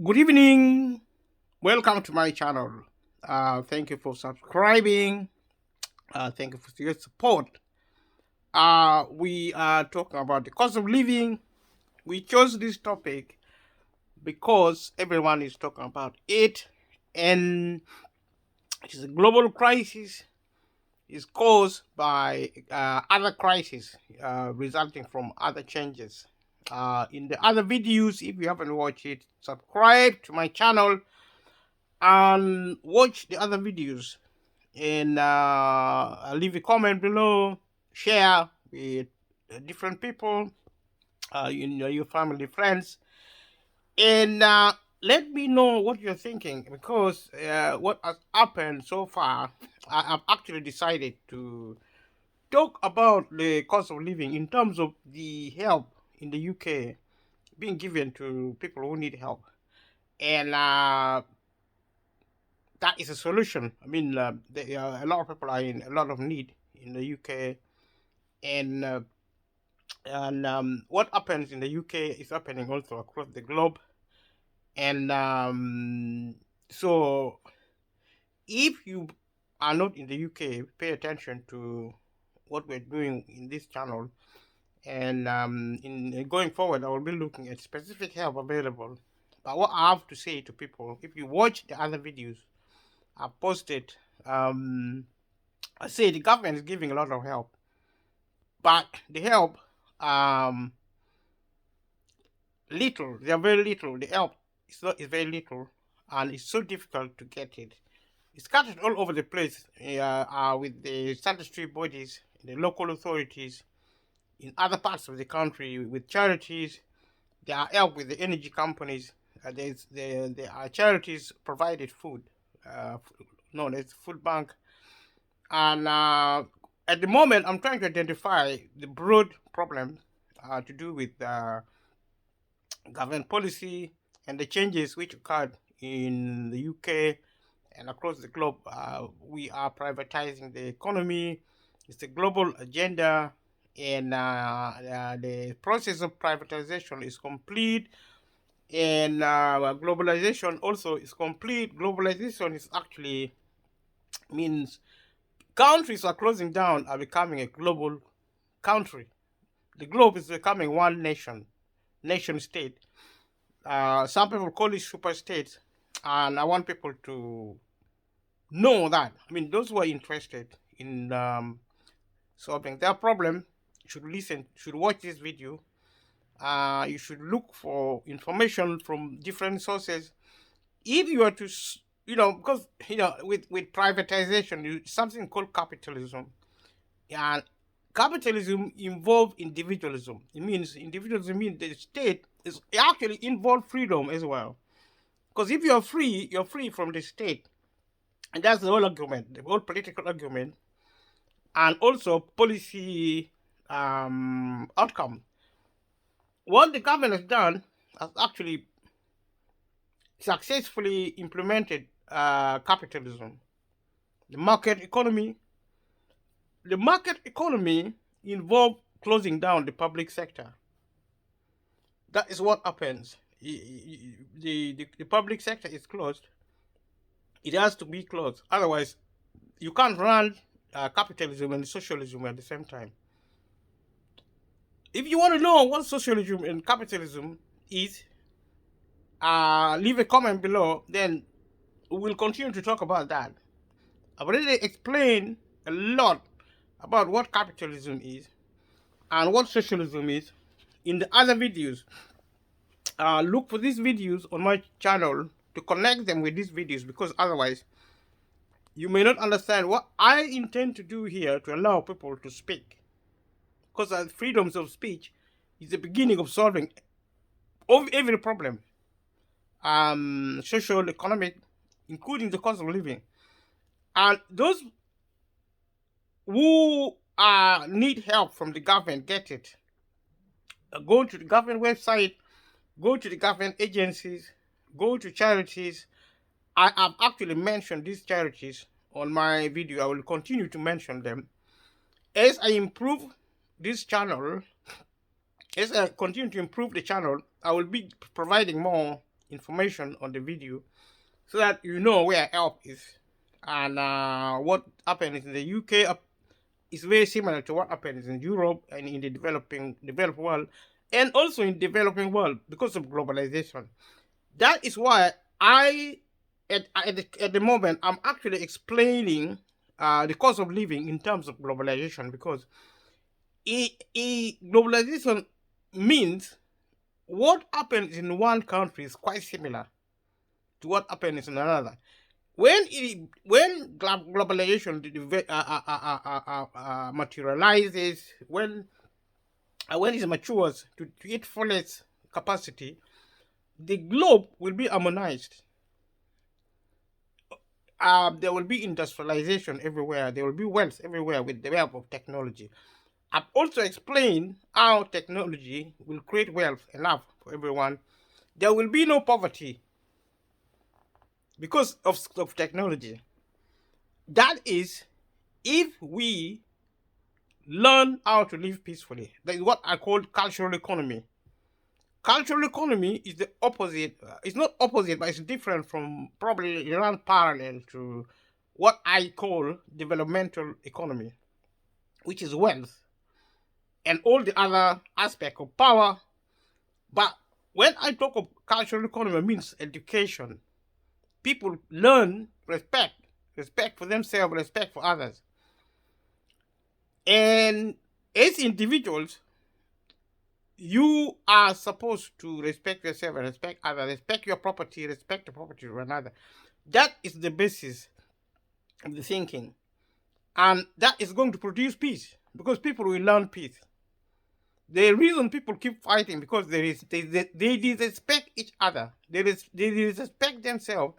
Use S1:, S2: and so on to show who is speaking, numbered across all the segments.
S1: Good evening. Welcome to my channel. Thank you for subscribing. Thank you for your support. We are talking about the cost of living. We chose this topic because everyone is talking about it, and it is a global crisis. Is caused by other crises resulting from other changes. In the other videos, if you haven't watched it, subscribe to my channel and watch the other videos, and leave a comment below, share with different people, your family, friends, and let me know what you're thinking, because what has happened so far, I've actually decided to talk about the cost of living in terms of the help in the UK being given to people who need help, and that is a solution. I mean, a lot of people are in a lot of need in the UK, and what happens in the UK is happening also across the globe. And so, if you are not in the UK, pay attention to what we're doing in this channel. And in going forward, I will be looking at specific help available. But what I have to say to people, if you watch the other videos I've posted, I say the government is giving a lot of help, but the help, um, little. They are very little. The help is very little, and it's so difficult to get it. It's scattered all over the place, with the statutory bodies, the local authorities, in other parts of the country, with charities. There are help with the energy companies. There are charities provided food, known as food bank. And at the moment, I'm trying to identify the broad problem to do with government policy and the changes which occurred in the UK and across the globe. We are privatizing the economy. It's a global agenda, and the process of privatization is complete, and globalization also is complete. Globalization is actually means countries are closing down, are becoming a global country. The globe is becoming one nation state. Some people call it super states, and I want people to know that. I mean, those who are interested in solving their problem should listen, should watch this video. You should look for information from different sources. If you are to, because with privatization, something called capitalism, and capitalism involves individualism. It means individualism means the state is actually involved freedom as well. Because if you're free from the state, and that's the whole argument, the whole political argument, and also policy outcome. What the government has done has actually successfully implemented capitalism, the market economy. The market economy involved closing down the public sector. That is what happens. The public sector is closed. It has to be closed. Otherwise, you can't run capitalism and socialism at the same time. If you want to know what socialism and capitalism is, leave a comment below. Then we'll continue to talk about that. I've already explained a lot about what capitalism is and what socialism is in the other videos. Look for these videos on my channel to connect them with these videos, because otherwise you may not understand what I intend to do here to allow people to speak. Because freedoms of speech is the beginning of solving every problem, social, economic, including the cost of living. And those who need help from the government get it. Go to the government website, go to the government agencies, go to charities. I have actually mentioned these charities on my video. I will continue to mention them. As I improve this channel, as I continue to improve the channel, I will be providing more information on the video so that you know where help is. And what happens in the UK is very similar to what happens in Europe and in the developed world, and also in developing world because of globalization. That is why at the moment, I'm actually explaining the cost of living in terms of globalization, because globalization means what happens in one country is quite similar to what happens in another. When globalization materializes, when it matures to its fullest capacity, the globe will be harmonized. There will be industrialization everywhere. There will be wealth everywhere with the help of technology. I've also explained how technology will create wealth enough for everyone. There will be no poverty because of technology. That is, if we learn how to live peacefully. That is what I call cultural economy. Cultural economy is the opposite. It's not opposite, but it's different from, probably around parallel to what I call developmental economy, which is wealth and all the other aspects of power. But when I talk of cultural economy, it means education. People learn respect for themselves, respect for others. And as individuals, you are supposed to respect yourself and respect others, respect your property, respect the property of another. That is the basis of the thinking. And that is going to produce peace, because people will learn peace. The reason people keep fighting, because they disrespect each other. They disrespect themselves.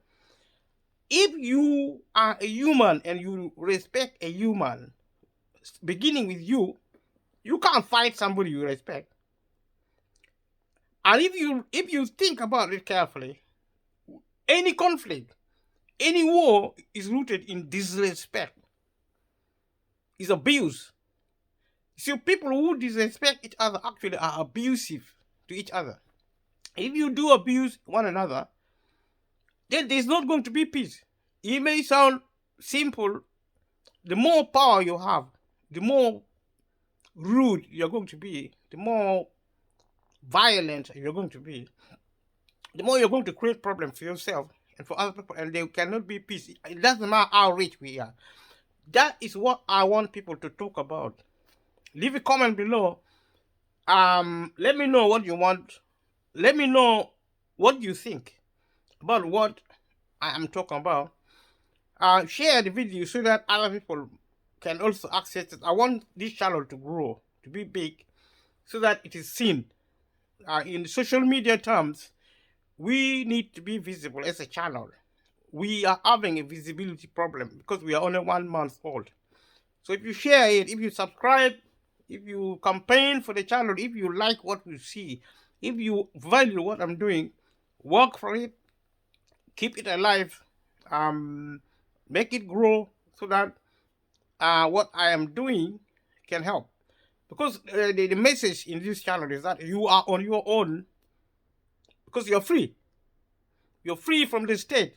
S1: If you are a human and you respect a human, beginning with you can't fight somebody you respect. And if you think about it carefully, any conflict, any war is rooted in disrespect, is abuse. So people who disrespect each other actually are abusive to each other. If you do abuse one another, then there's not going to be peace. It may sound simple. The more power you have, the more rude you're going to be, the more violent you're going to be, the more you're going to create problems for yourself and for other people, and there cannot be peace. It doesn't matter how rich we are. That is what I want people to talk about. Leave a comment below. Let me know what you want. Let me know what you think about what I am talking about. Share the video so that other people can also access it. I want this channel to grow, to be big, so that it is seen. In social media terms, we need to be visible as a channel. We are having a visibility problem because we are only 1 month old. So if you share it, if you subscribe, if you campaign for the channel, if you like what you see, if you value what I'm doing, work for it, keep it alive, make it grow, so that what I am doing can help. Because the message in this channel is that you are on your own, because you're free. You're free from the state.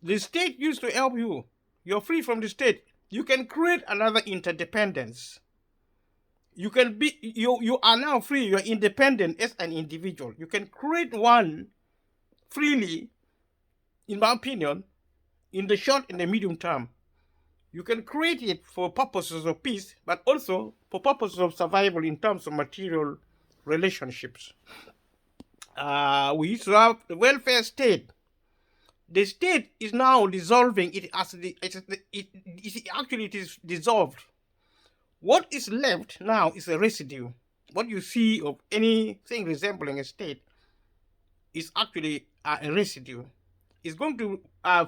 S1: The state used to help you. You're free from the state. You can create another interdependence. You can be, you are now free. You're independent as an individual. You can create one freely, in my opinion, in the short and the medium term. You can create it for purposes of peace, but also for purposes of survival in terms of material relationships. We used to have the welfare state. The state is now dissolving it as it is dissolved. What is left now is a residue. What you see of anything resembling a state is actually a residue. It's going to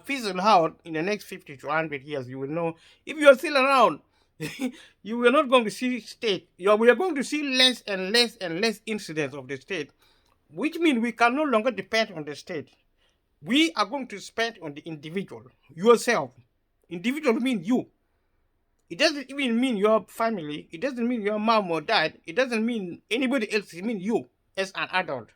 S1: fizzle out in the next 50 to 100 years. You will know. If you are still around, you are not going to see state. We are going to see less and less and less incidents of the state, which means we can no longer depend on the state. We are going to depend on the individual, yourself. Individual means you. It doesn't even mean your family. It doesn't mean your mom or dad. It doesn't mean anybody else. It means you as an adult.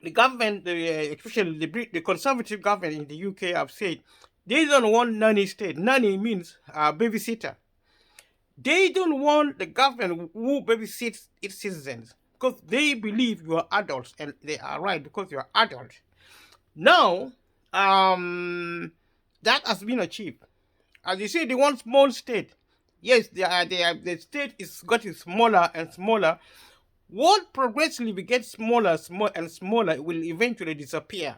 S1: the government, especially the conservative government in the UK, have said they don't want nanny state. Nanny means babysitter. They don't want the government who babysits its citizens because they believe you are adults, and they are right because you are adults. Now, that has been achieved. As you say, they want small state. Yes, the state is getting smaller and smaller. What progressively gets smaller, and smaller will eventually disappear.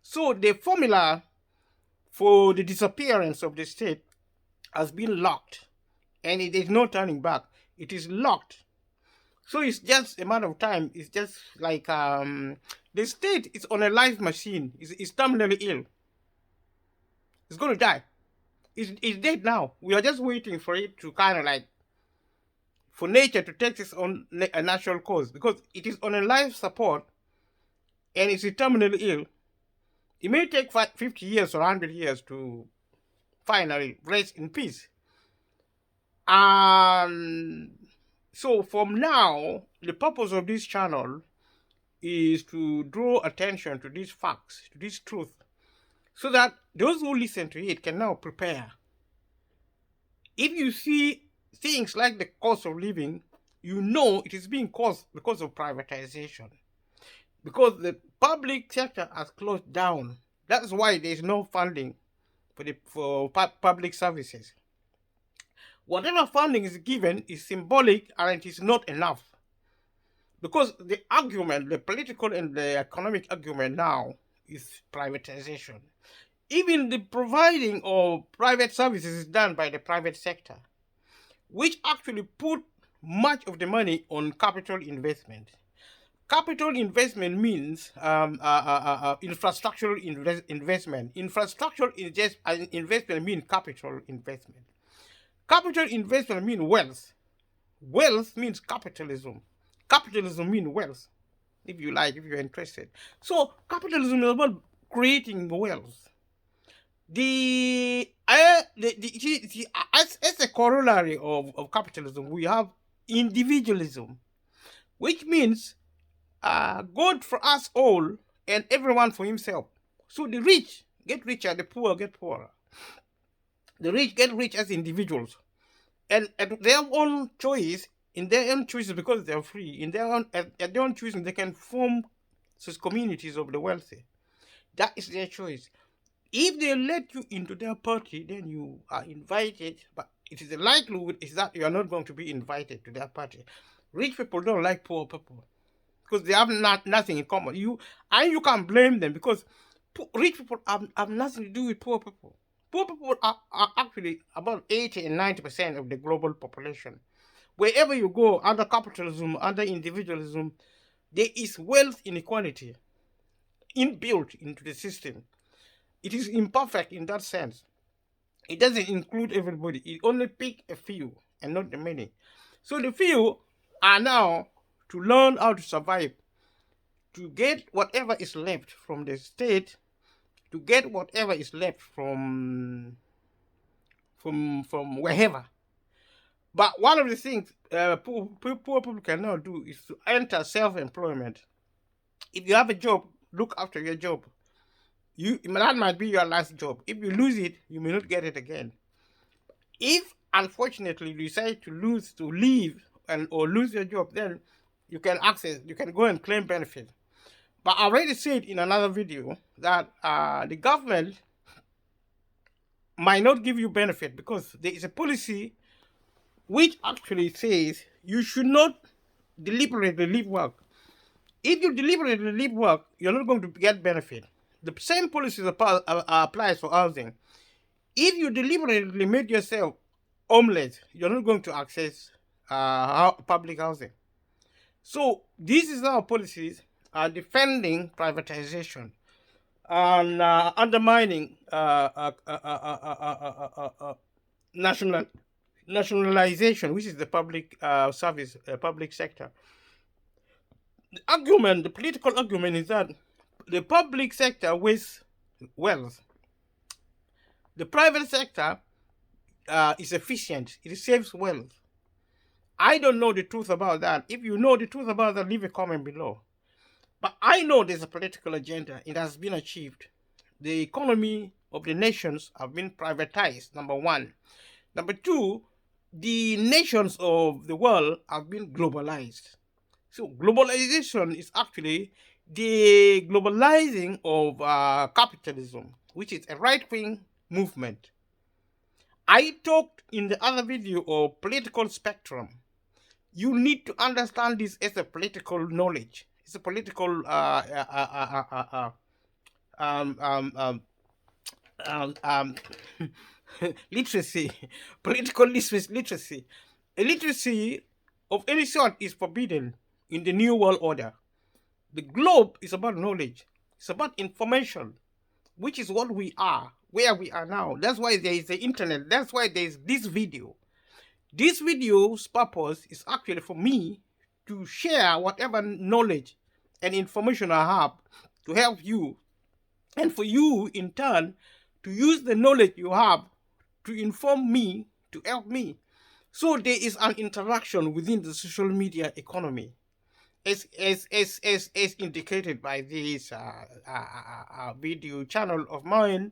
S1: So the formula for the disappearance of the state has been locked, and it is no turning back. It is locked. So it's just a matter of time. It's just like the state is on a life machine. It's terminally ill. It's going to die. It's dead now. We are just waiting for it to kind of like, for nature to take its own a natural course, because it is on a life support and it's terminally ill. It may take 50 years or 100 years to finally rest in peace. So from now, the purpose of this channel is to draw attention to these facts, to this truth, so that those who listen to it can now prepare. If you see things like the cost of living, you know it is being caused because of privatization. Because the public sector has closed down. That's why there is no funding for public services. Whatever funding is given is symbolic, and it is not enough. Because the argument, the political and the economic argument now is privatization. Even the providing of private services is done by the private sector, which actually put much of the money on capital investment. Capital investment means infrastructural investment. Infrastructural investment means capital investment. Capital investment means wealth. Wealth means capitalism. Capitalism means wealth, if you like, if you're interested. So capitalism is about creating wealth. As a corollary of capitalism, we have individualism, which means God for us all and everyone for himself. So the rich get richer, the poor get poorer. The rich get rich as individuals, and at their own choice, in their own choices, because they're free, in their own at their own choosing, they can form such communities of the wealthy. That is their choice. If they let you into their party, then you are invited, but it is the likelihood is that you are not going to be invited to their party. Rich people don't like poor people because they have nothing in common. You can't blame them, because rich people have nothing to do with poor people. Poor people are actually about 80 and 90% of the global population. Wherever you go, under capitalism, under individualism, there is wealth inequality inbuilt into the system. It is imperfect in that sense. It doesn't include everybody. It only picks a few and not the many. So the few are now to learn how to survive, to get whatever is left from the state, to get whatever is left from wherever. But one of the things poor people can now do is to enter self-employment. If you have a job, look after your job. That might be your last job. If you lose it, you may not get it again. If unfortunately you decide to leave or lose your job, then you can go and claim benefit. But I already said in another video that the government might not give you benefit because there is a policy which actually says you should not deliberately leave work. If you deliberately leave work, you're not going to get benefit. The same policies applies for housing. If you deliberately make yourself homeless, you're not going to access public housing. So this is our policies are defending privatization and undermining nationalization, which is the public service, public sector. The political argument is that the public sector wastes wealth. The private sector is efficient. It saves wealth. I don't know the truth about that. If you know the truth about that, leave a comment below. But I know there's a political agenda. It has been achieved. The economy of the nations have been privatized, number one. Number two, the nations of the world have been globalized. So globalization is actually the globalizing of capitalism, which is a right-wing movement. I talked in the other video of political spectrum. You need to understand this as a political knowledge. It's a political um, um, um, um, literacy, political literacy. Illiteracy of any sort is forbidden in the New World Order. The globe is about knowledge. It's about information, which is what we are, where we are now. That's why there is the internet. That's why there is this video. This video's purpose is actually for me to share whatever knowledge and information I have to help you, and for you in turn to use the knowledge you have to inform me, to help me. So there is an interaction within the social media economy, as indicated by this video channel of mine,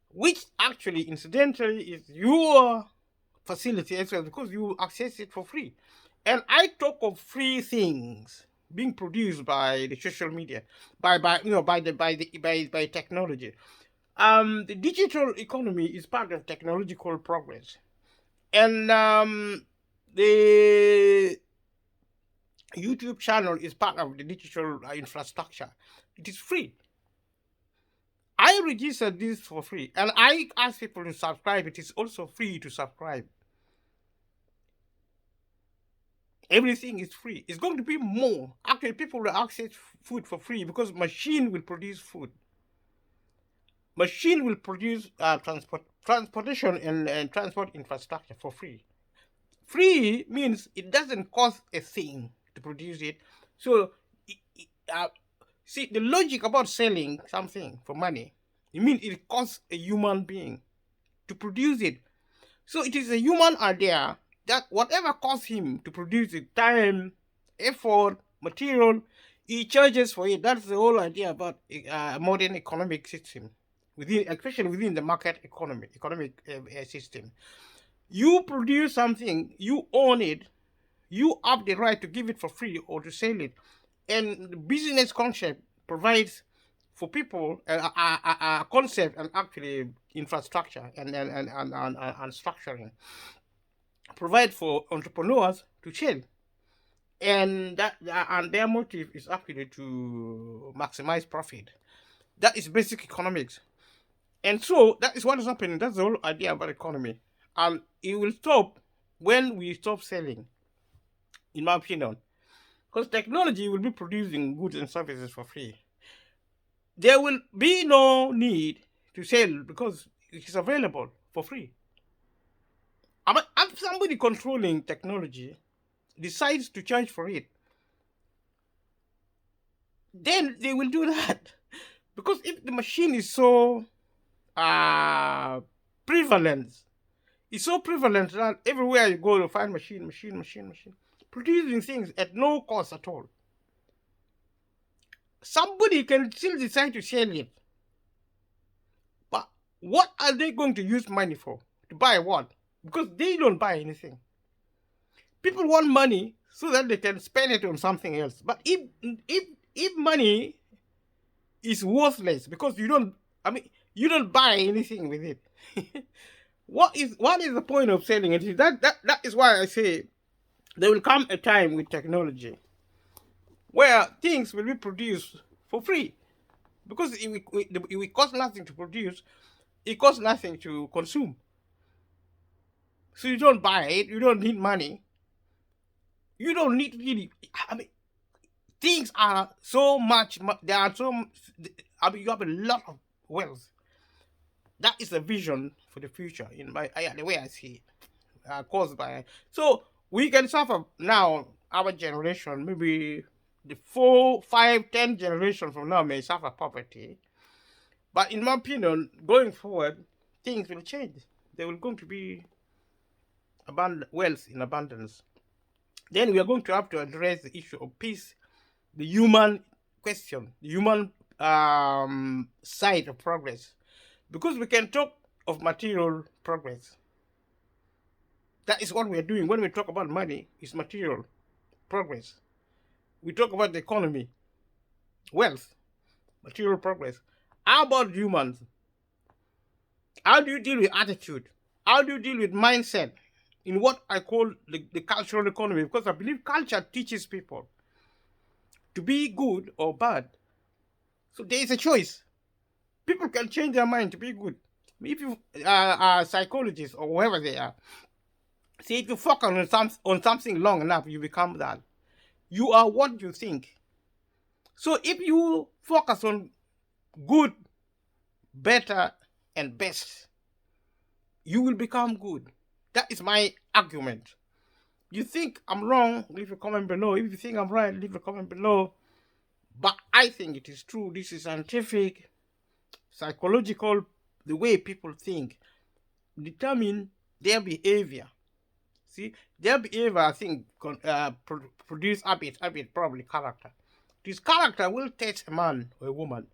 S1: which actually incidentally is your facility as well, because you access it for free. And I talk of free things being produced by the social media, by technology. The digital economy is part of technological progress, and the YouTube channel is part of the digital infrastructure. It is free. I registered this for free, and I ask people to subscribe. It is also free to subscribe. Everything is free. It's going to be more. Actually, people will access food for free because machine will produce food. Machine will produce transportation and transport infrastructure for free. Free means it doesn't cost a thing to produce it. So, see, the logic about selling something for money, it means it costs a human being to produce it. So it is a human idea that whatever costs him to produce it, time, effort, material, he charges for it. That's the whole idea about modern economic system, especially within the market economic system. You produce something, you own it, you have the right to give it for free or to sell it. And the business concept provides for people a concept and actually infrastructure and structuring. Provide for entrepreneurs to sell. And their motive is actually to maximize profit. That is basic economics. And so that is what is happening. That's the whole idea about economy. And it will stop when we stop selling, in my opinion. Because technology will be producing goods and services for free. There will be no need to sell because it is available for free. If somebody controlling technology decides to charge for it, then they will do that. Because if the machine is so prevalent, it's so prevalent that everywhere you go, you find machine, producing things at no cost at all. Somebody can still decide to sell it. But what are they going to use money for? To buy what? Because they don't buy anything. People want money so that they can spend it on something else. But if money is worthless because you don't buy anything with it, what is the point of selling it? That is why I say there will come a time with technology where things will be produced for free, because it will cost nothing to produce, it costs nothing to consume. So you don't buy it, you don't need money, you don't need really. Things are so much. There are so. You have a lot of wealth. That is the vision for the future, in the way I see it, caused by. So we can suffer now. Our generation, maybe the 4, 5, 10 generation from now, may suffer poverty. But in my opinion, going forward, things will change. There will going to be wealth in abundance. Then we are going to have to address the issue of peace, the human question the human side of progress, because we can talk of material progress. That is what we are doing when we talk about money. It's material progress. We talk about the economy, wealth, material progress. How about humans? How do you deal with attitude? How do you deal with mindset in what I call the cultural economy? Because I believe culture teaches people to be good or bad. So there is a choice. People can change their mind to be good. If you are psychologists or whoever they are, see, if you focus on something long enough, you become that. You are what you think. So if you focus on good, better, and best, you will become good. That is my argument. You think I'm wrong, leave a comment below. If you think I'm right, leave a comment below. But I think it is true. This is scientific, psychological. The way people think determine their behavior. See, their behavior, I think, produce habit probably character. This character will test a man or a woman,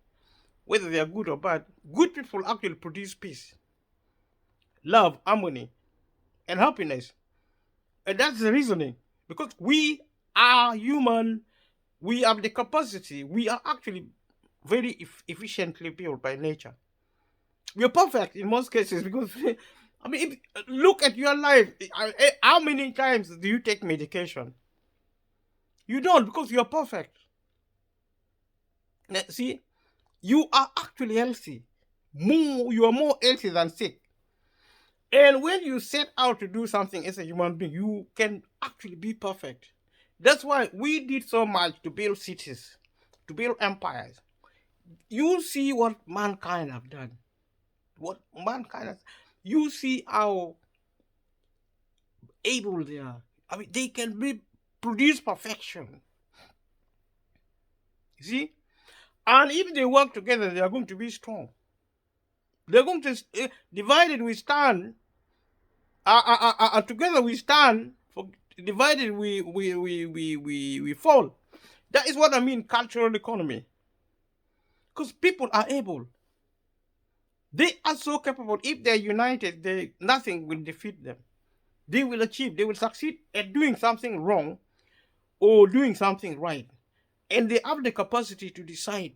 S1: whether they are good or bad. Good people actually produce peace, love, harmony, and happiness. And that's the reasoning. Because we are human, we have the capacity, we are actually very efficiently built by nature. We are perfect in most cases because, I mean, look at your life. How many times do you take medication? You don't, because you are perfect. Now, see, you are actually healthy. You are more healthy than sick. And when you set out to do something as a human being, you can actually be perfect. That's why we did so much to build cities, to build empires. You see what mankind have done. What mankind has, you see how able they are. I mean, they can produce perfection. You see? And if they work together, they are going to be strong. They're going to, divided we stand, together we stand, for divided we fall. That is what I mean, cultural economy. Because people are able. They are so capable. If they're united, nothing will defeat them. They will achieve, they will succeed at doing something wrong or doing something right. And they have the capacity to decide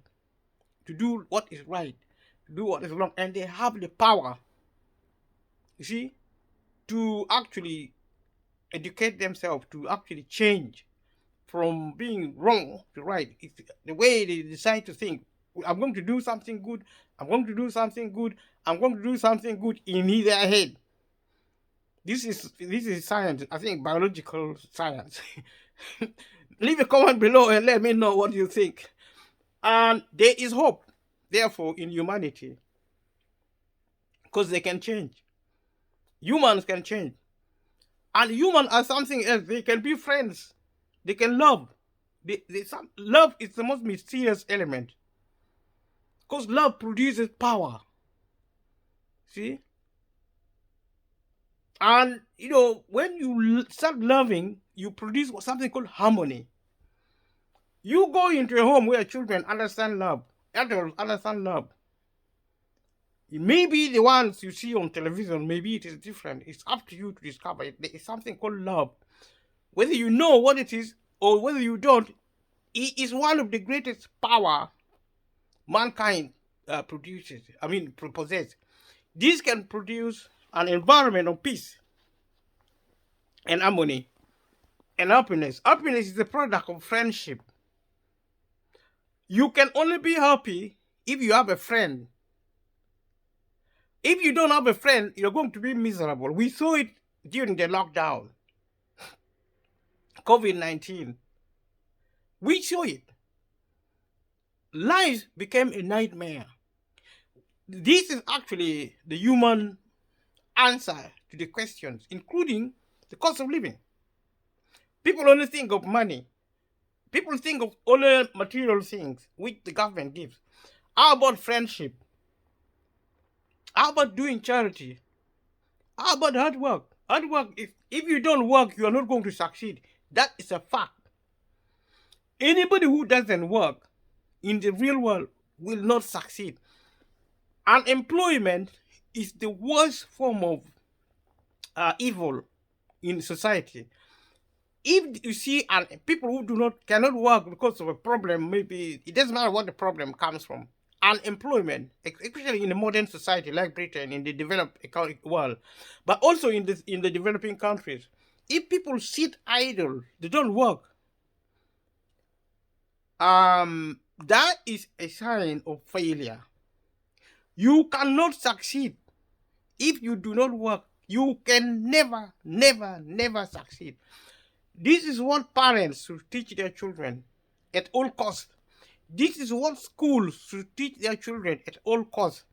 S1: to do what is right, to do what is wrong. And they have the power, you see, to actually educate themselves, to actually change from being wrong to right. It's the way they decide to think. I'm going to do something good. I'm going to do something good. I'm going to do something good in their head. This is science. I think biological science. Leave a comment below and let me know what you think. And there is hope, therefore, in humanity, because they can change. Humans can change. And humans are something else. They can be friends. They can love. Love is the most mysterious element. Because love produces power. See? And, when you start loving, you produce something called harmony. You go into a home where children understand love, adults understand love. Maybe the ones you see on television, maybe it is different. It's up to you to discover it. There is something called love. Whether you know what it is or whether you don't, it is one of the greatest power mankind possesses. This can produce an environment of peace and harmony and happiness. Happiness is the product of friendship. You can only be happy if you have a friend. If you don't have a friend, you're going to be miserable. We saw it during the lockdown, COVID-19. We saw it. Life became a nightmare. This is actually the human answer to the questions, including the cost of living. People only think of money. People think of only material things which the government gives. How about friendship? How about doing charity? How about hard work? Hard work, if you don't work, you are not going to succeed. That is a fact. Anybody who doesn't work in the real world will not succeed. Unemployment is the worst form of evil in society. If you see people who cannot work because of a problem, maybe it doesn't matter what the problem comes from. Unemployment, especially in a modern society like Britain, in the developed economic world, but also in the developing countries, if people sit idle, they don't work. That is a sign of failure. You cannot succeed if you do not work. You can never, never, never succeed. This is what parents should teach their children at all costs. This is what schools should teach their children at all costs.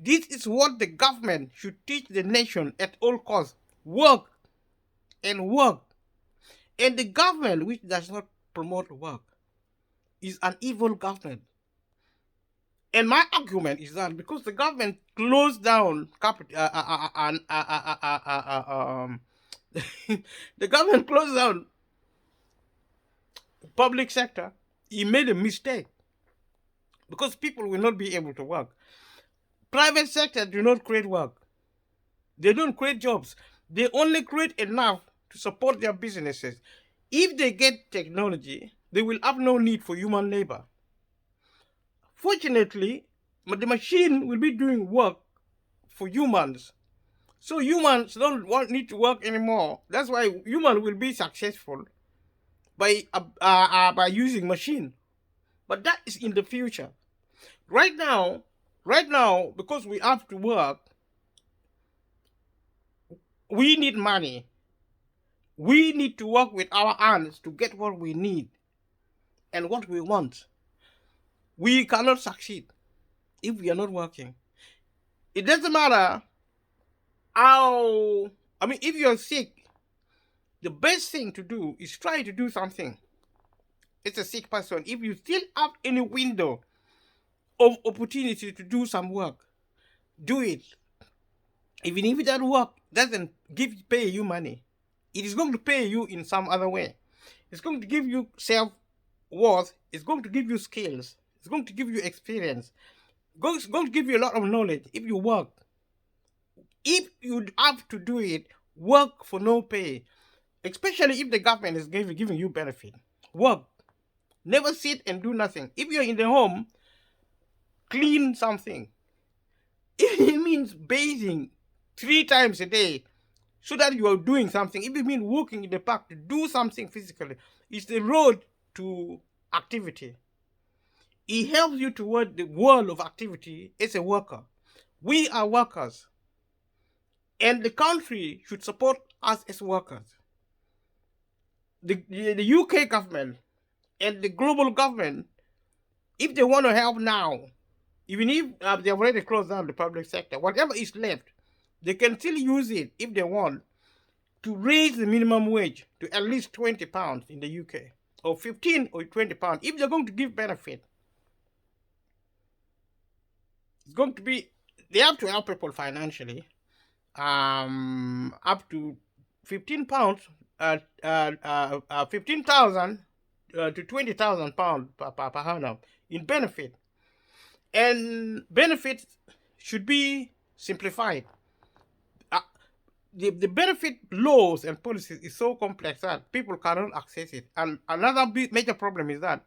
S1: This is what the government should teach the nation at all costs. Work and work. And the government which does not promote work is an evil government. And my argument is that because the government closed down the government closed down public sector, he made a mistake because people will not be able to work. Private sector do not create work. They don't create jobs. They only create enough to support their businesses. If they get technology, they will have no need for human labor. Fortunately, the machine will be doing work for humans. So humans don't need to work anymore. That's why humans will be successful by using machine. But that is in the future. Right now, because we have to work, we need money. We need to work with our hands to get what we need and what we want. We cannot succeed if we are not working. It doesn't matter how, if you're sick, the best thing to do is try to do something. It's a sick person. If you still have any window of opportunity to do some work, do it. Even if that work doesn't pay you money, it is going to pay you in some other way. It's going to give you self-worth. It's going to give you skills. It's going to give you experience. It's going to give you a lot of knowledge if you work. If you have to do it, work for no pay. Especially if the government is giving you benefit. Work. Never sit and do nothing. If you're in the home, clean something. If it means bathing 3 times a day so that you are doing something, if it means walking in the park to do something physically, it's the road to activity. It helps you toward the world of activity as a worker. We are workers. And the country should support us as workers. The UK government and the global government, if they want to help now, even if they have already closed down the public sector, whatever is left, they can still use it if they want to raise the minimum wage to at least £20 in the UK, or 15 or £20 if they're going to give benefit. It's going to be, they have to help people financially, up to £15, 15,000 to £20,000 per annum in benefit. And benefits should be simplified. The benefit laws and policies is so complex that people cannot access it. And another major problem is that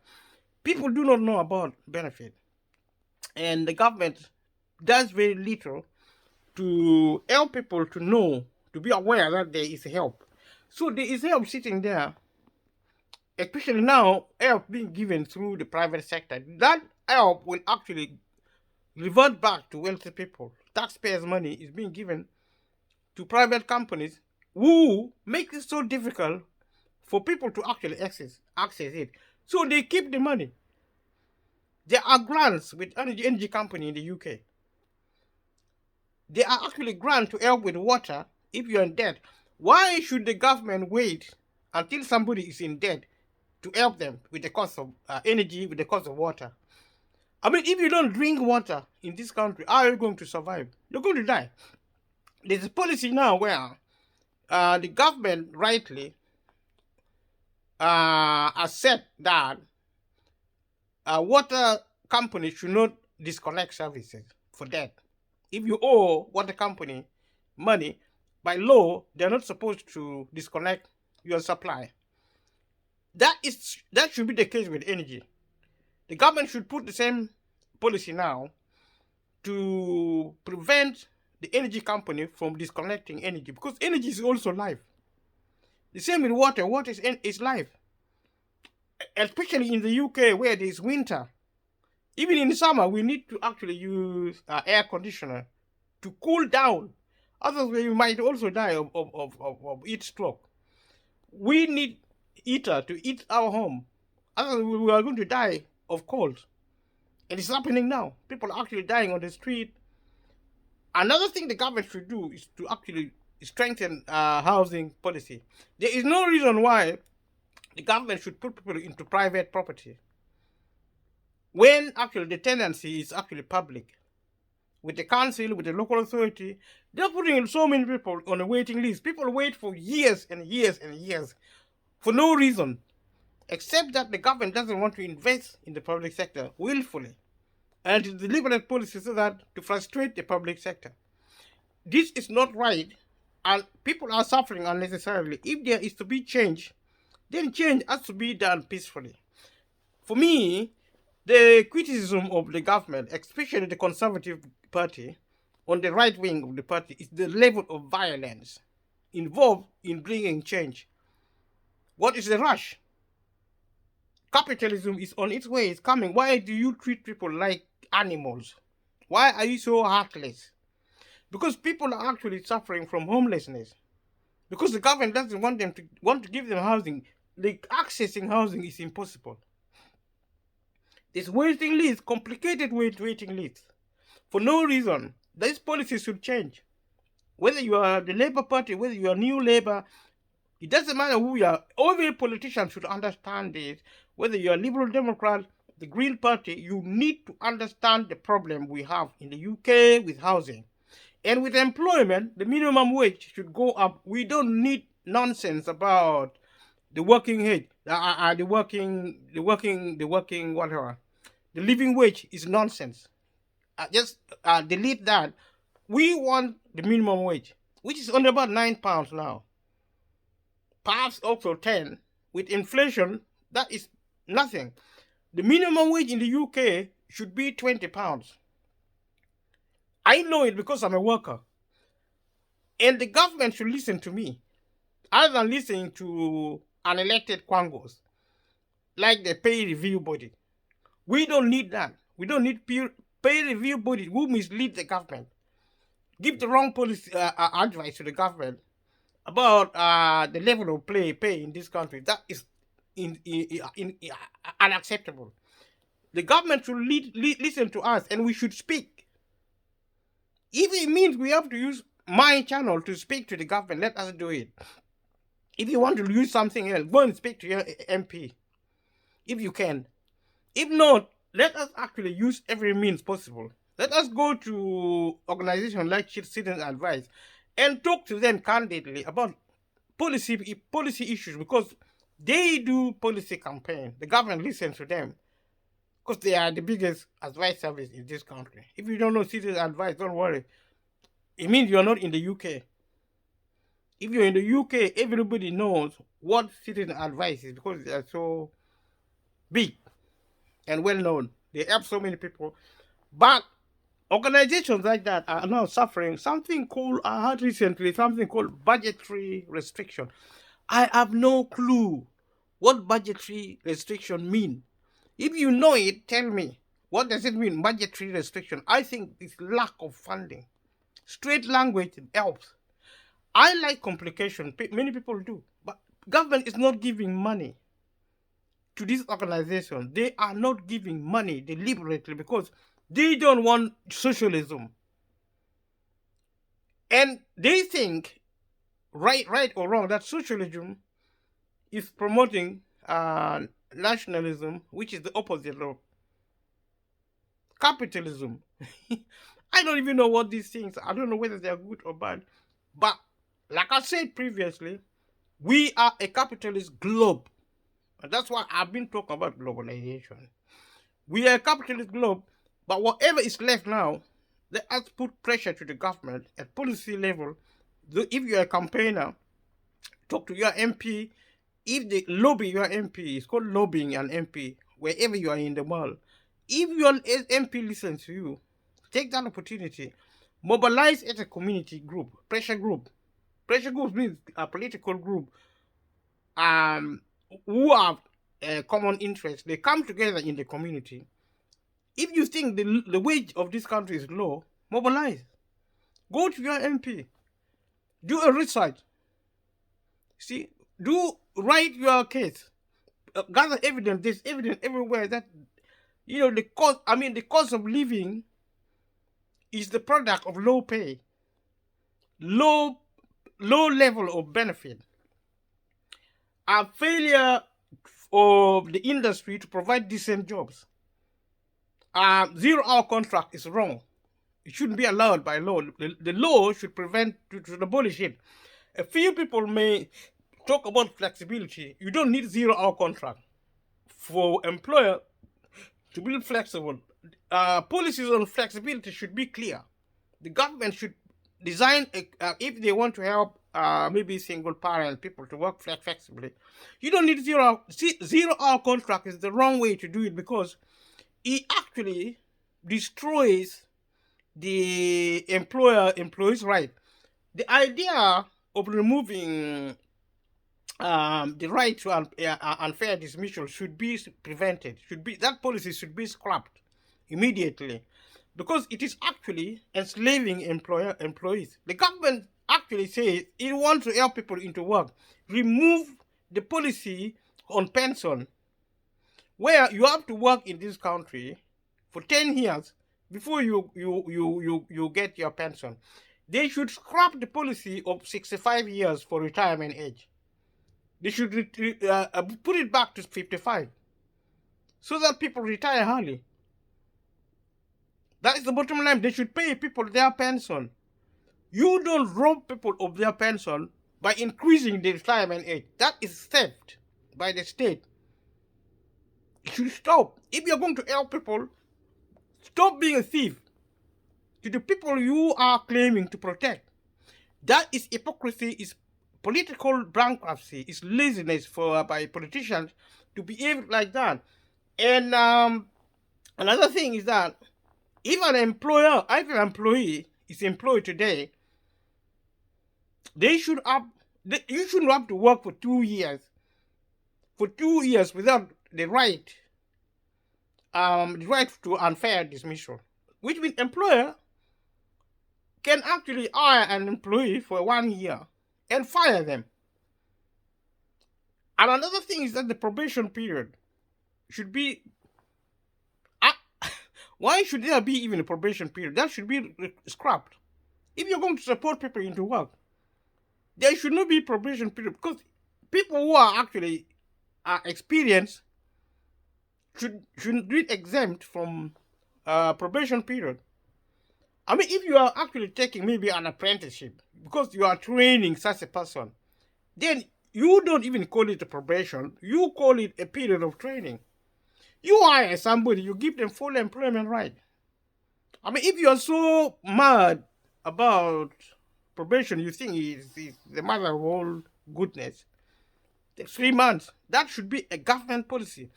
S1: people do not know about benefit. And the government does very little to help people to know, to be aware that there is help. So there is help sitting there, especially now, help being given through the private sector. That help will actually revert back to wealthy people. Taxpayers' money is being given to private companies who make it so difficult for people to actually access it. So they keep the money. There are grants with energy company in the UK. There are actually grants to help with water if you're in debt. Why should the government wait until somebody is in debt to help them with the cost of energy, with the cost of water? If you don't drink water in this country, how are you going to survive? You're going to die. There's a policy now where the government rightly has said that water companies should not disconnect services for that. If you owe water company money, by law, they're not supposed to disconnect your supply. That should be the case with energy. The government should put the same policy now to prevent the energy company from disconnecting energy, because energy is also life. The same with water. Water is life, especially in the UK where there is winter. Even in summer, we need to actually use air conditioner to cool down. Otherwise, we might also die of heat stroke. We need heater to heat our home. Otherwise, we are going to die of cold. And it's happening now. People are actually dying on the street. Another thing the government should do is to actually strengthen housing policy. There is no reason why the government should put people into private property when actually the tenancy is actually public. With the council, with the local authority, they're putting so many people on a waiting list. People wait for years and years and years for no reason, except that the government doesn't want to invest in the public sector willfully and to deliberate policies so that to frustrate the public sector. This is not right, and people are suffering unnecessarily. If there is to be change, then change has to be done peacefully. For me, the criticism of the government, especially the Conservative Party, on the right wing of the party, is the level of violence involved in bringing change. What is the rush? Capitalism is on its way, it's coming. Why do you treat people like animals? Why are you so heartless? Because people are actually suffering from homelessness. Because the government doesn't want to give them housing. The accessing housing is impossible. This waiting list, complicated waiting list, for no reason. These policies should change. Whether you are the Labour Party, whether you are New Labour, it doesn't matter who you are. Every politician should understand this. Whether you are Liberal Democrat, the Green Party, you need to understand the problem we have in the UK with housing. And with employment, the minimum wage should go up. We don't need nonsense about the working age, the living wage is nonsense. Just delete that. We want the minimum wage, which is only about £9 now. Perhaps also 10. With inflation, that is nothing. The minimum wage in the UK should be £20. I know it because I'm a worker. And the government should listen to me, other than listening to unelected quangos, like the pay review body. We don't need that. We don't need pay review body who mislead the government, give the wrong policy advice to the government about the level of pay in this country. That is unacceptable. The government should listen to us, and we should speak. If it means we have to use my channel to speak to the government, let us do it. If you want to use something else, go and speak to your MP, if you can. If not, let us actually use every means possible. Let us go to organizations like Citizen Advice and talk to them candidly about policy issues, because they do policy campaign. The government listens to them because they are the biggest advice service in this country. If you don't know Citizen Advice, don't worry. It means you're not in the UK. If you're in the UK, everybody knows what Citizen Advice is because they are so big and well known. They help so many people. But organizations like that are now suffering something called, I heard recently, something called budgetary restriction. I have no clue what budgetary restriction mean. If you know it, tell me. What does it mean, budgetary restriction? I think it's lack of funding. Straight language helps. I like complication. Many people do. But government is not giving money to this organization. They are not giving money deliberately because they don't want socialism. And they think, right or wrong, that socialism is promoting nationalism, which is the opposite of capitalism. I don't even know what these things are. I don't know whether they are good or bad. But like I said previously, we are a capitalist globe. And that's why I've been talking about globalization. We are a capitalist globe, but whatever is left now, let us put pressure to the government at policy level. If you are a campaigner, talk to your MP. If they lobby your MP, it's called lobbying an MP, wherever you are in the world. If your MP listens to you, take that opportunity. Mobilize as a community group, pressure group. Pressure group means a political group who have common interests. They come together in the community. If you think the wage of this country is low, mobilize. Go to your MP. Do a research. See, write your case. Gather evidence. There's evidence everywhere that the cost of living is the product of low pay, low level of benefit, a failure of the industry to provide decent jobs. 0-hour contract is wrong. It shouldn't be allowed by law. The law should abolish it. A few people may talk about flexibility. You don't need 0-hour contract for employer to be flexible. Policies on flexibility should be clear. The government should design, if they want to help maybe single parent people to work flexibly, you don't need 0-hour contract is the wrong way to do it, because it actually destroys the employee's right. The idea of removing the right to unfair dismissal should be prevented. That policy should be scrapped immediately, because it is actually enslaving employees. The government actually says it wants to help people into work. Remove the policy on pension, where you have to work in this country for 10 years before you get your pension. They should scrap the policy of 65 years for retirement age. They should put it back to 55, so that people retire early. That is the bottom line. They should pay people their pension. You don't rob people of their pension by increasing the retirement age. That is theft by the state. It should stop. If you're going to help people, stop being a thief to the people you are claiming to protect. That is hypocrisy, is political bankruptcy, is laziness by politicians to behave like that. And another thing is that if an employee is employed today, you shouldn't have to work for 2 years. For 2 years without the right to unfair dismissal, which means employer can actually hire an employee for 1 year and fire them. And another thing is that the probation period should be. Why should there be even a probation period? That should be scrapped. If you're going to support people into work, there should not be probation period, because people who are actually experienced should be exempt from probation period. I mean, if you are actually taking maybe an apprenticeship because you are training such a person, then you don't even call it a probation. You call it a period of training. You hire somebody, you give them full employment right. I mean, if you are so mad about probation, you think it's the mother of all goodness. The 3 months, that should be a government policy.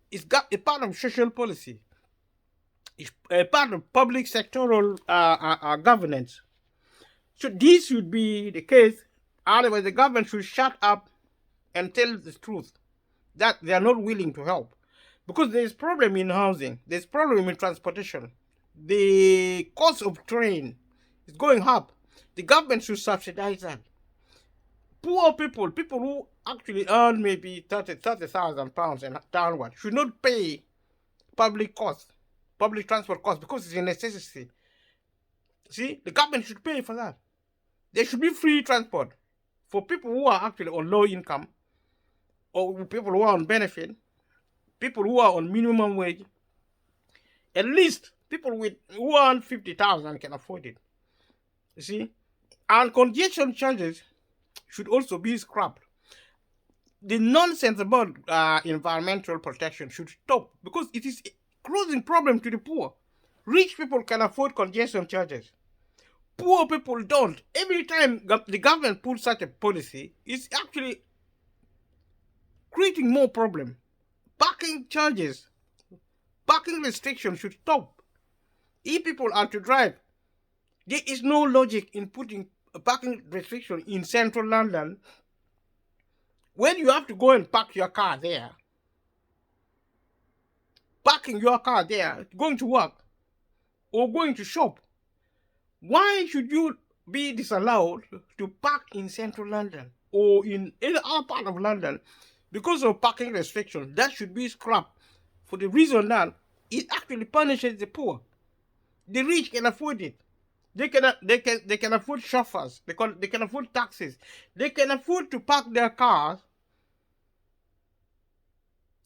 S1: It's a part of social policy. It's a part of public sectoral governance. So this should be the case. Otherwise, the government should shut up and tell the truth that they are not willing to help. Because there is problem in housing, there's problem in transportation. The cost of train is going up. The government should subsidize that. Poor people who actually earn maybe 30,000 pounds and downward, should not pay public transport costs, because it's a necessity. See, the government should pay for that. There should be free transport for people who are actually on low income, or people who are on benefit, people who are on minimum wage. At least people who earn 50,000 can afford it. You see? And congestion charges should also be scrapped. The nonsense about environmental protection should stop, because it is causing problem to the poor. Rich people can afford congestion charges. Poor people don't. Every time the government puts such a policy, it's actually creating more problem. Parking charges, parking restrictions should stop. If people are to drive, there is no logic in putting a parking restriction in central London when you have to go and park your car there. Parking your car there, going to work or going to shop. Why should you be disallowed to park in central London or in any other part of London because of parking restrictions? That should be scrapped for the reason that it actually punishes the poor. The rich can afford it. They can afford chauffeurs. They can afford taxis. They can afford to park their cars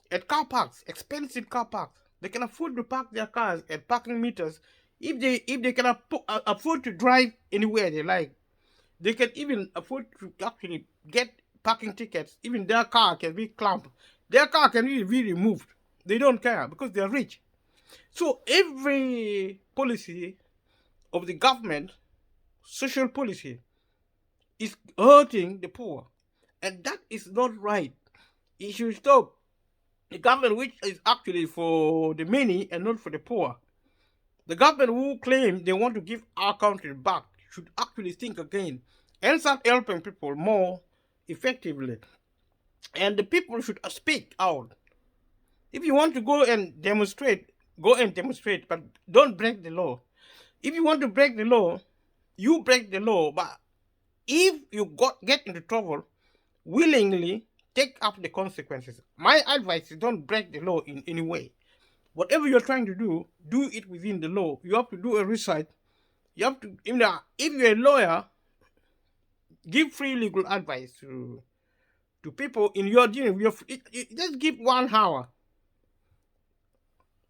S1: at car parks, expensive car parks. They can afford to park their cars at parking meters. If they can afford to drive anywhere they like, they can even afford to actually get parking tickets. Even their car can be clamped. Their car can be removed. They don't care because they're rich. So every policy of the government, social policy, is hurting the poor. And that is not right. It should stop. The government which is actually for the many and not for the poor. The government who claim they want to give our country back should actually think again and start helping people more effectively. And the people should speak out. If you want to go and demonstrate, but don't break the law. If you want to break the law, you break the law. But if you get into trouble, willingly take up the consequences. My advice is don't break the law in any way. Whatever you're trying to do it within the law. You have to do a research. You have to, if you're a lawyer, give free legal advice to people in your dealing. Just give 1 hour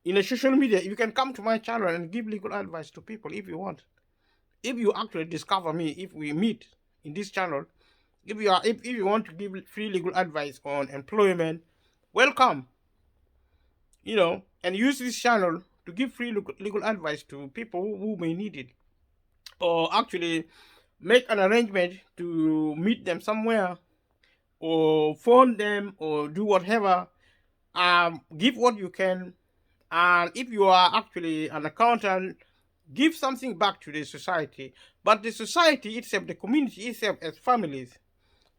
S1: in a social media. You can come to my channel and give legal advice to people if you want. If you actually discover me, if we meet in this channel, if you want to give free legal advice on employment, welcome. And use this channel to give free legal advice to people who may need it, or actually make an arrangement to meet them somewhere, or phone them, or do whatever. Give what you can, and if you are actually an accountant, give something back to the society. But the society itself, the community itself, as families,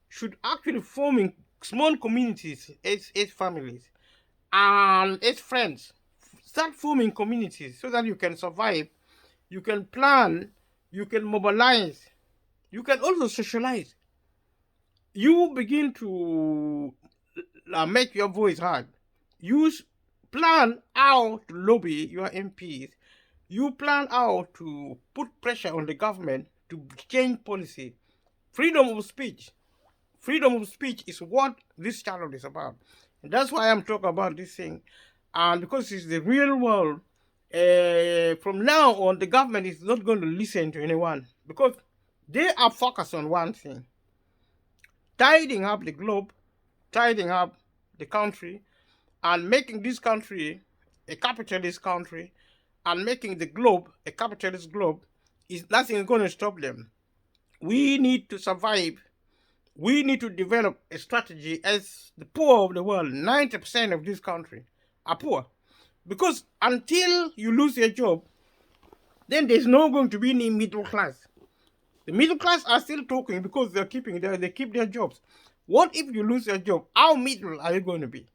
S1: should actually forming small communities as families and as friends. Start forming communities so that you can survive, you can plan, you can mobilize, you can also socialize. You begin to make your voice heard. Plan how to lobby your MPs. You plan how to put pressure on the government to change policy. Freedom of speech. Freedom of speech is what this channel is about. And that's why I'm talking about this thing. And because it's the real world, from now on, the government is not going to listen to anyone. Because they are focused on one thing. Tidying up the globe, tidying up the country, and making this country a capitalist country, and making the globe a capitalist globe, is nothing going to stop them. We need to survive. We need to develop a strategy as the poor of the world. 90% of this country are poor. Because until you lose your job, then there's no going to be any middle class. The middle class are still talking because they keep their jobs. What if you lose your job? How middle are you going to be?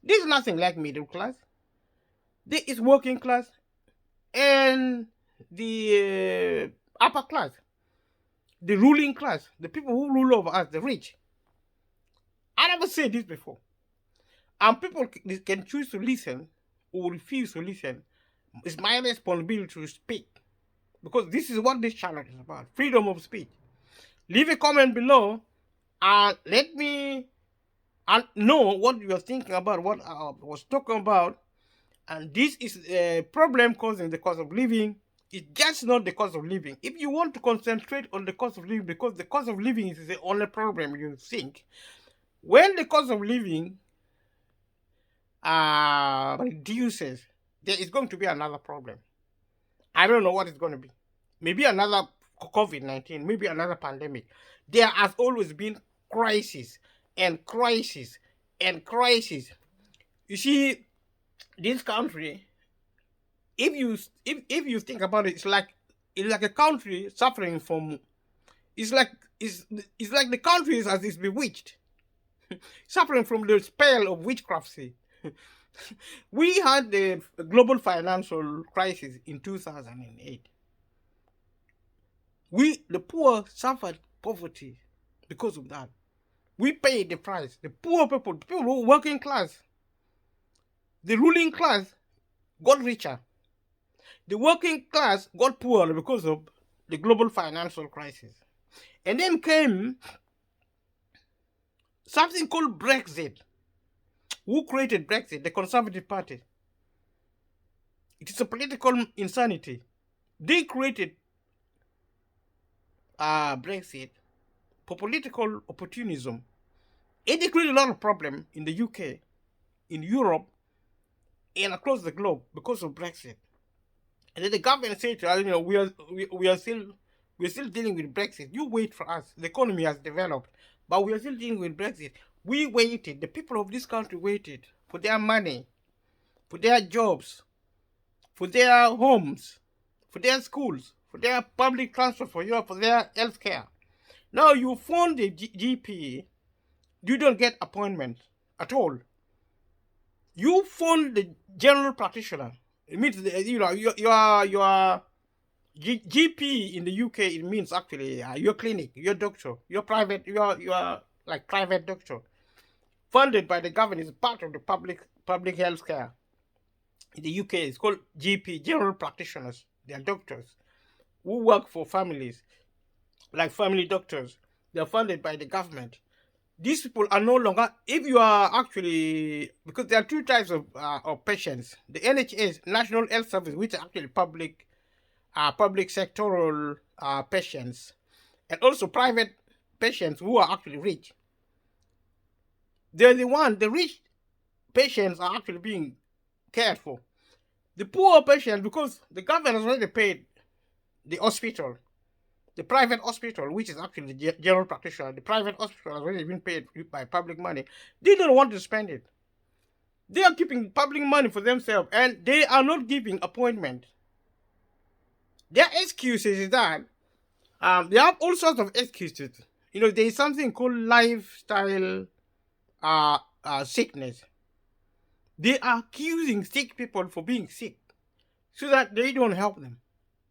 S1: There's nothing like middle class. There is working class and the upper class, the ruling class, the people who rule over us, the rich. I never said this before. And people can choose to listen or refuse to listen. It's my responsibility to speak. Because this is what this channel is about. Freedom of speech. Leave a comment below and let me know what you are thinking about, what I was talking about. And this is a problem causing the cost of living. It's just not the cost of living. If you want to concentrate on the cost of living, because the cost of living is the only problem you think, when the cost of living reduces, there is going to be another problem. I don't know what it's going to be. Maybe another COVID-19, maybe another pandemic. There has always been crisis and crisis and crisis. You see, this country, if you think about it, it's like a country suffering from. It's like it's like the country is bewitched, suffering from the spell of witchcraft. See. We had the global financial crisis in 2008. The poor, suffered poverty because of that. We paid the price. The poor people, the people who were working class, the ruling class got richer. The working class got poorer because of the global financial crisis. And then came something called Brexit. Who created Brexit? The Conservative Party. It is a political insanity. They created Brexit for political opportunism. And they created a lot of problems in the UK, in Europe, and across the globe because of Brexit. And then the government said to us, we are still dealing with Brexit. You wait for us. The economy has developed, but we are still dealing with Brexit. We waited. The people of this country waited for their money, for their jobs, for their homes, for their schools, for their public transport, for their health care. Now you phone the GP, you don't get appointment at all. You phone the general practitioner. It means your GP in the UK. It means actually your clinic, your doctor, your private, your like private doctor, funded by the government, is part of the public health care. In the UK, it's called GP, general practitioners. They are doctors who work for families, like family doctors. They are funded by the government. These people are no longer, if you are actually, because there are two types of patients. The NHS, National Health Service, which are actually public sectoral patients, and also private patients who are actually rich. They're the rich patients are actually being cared for. The poor patients, because the government has already paid the hospital, the private hospital, which is actually the general practitioner, the private hospital has already been paid by public money. They don't want to spend it. They are keeping public money for themselves, and they are not giving appointment. Their excuses is that they have all sorts of excuses. There is something called lifestyle sickness. They are accusing sick people for being sick so that they don't help them.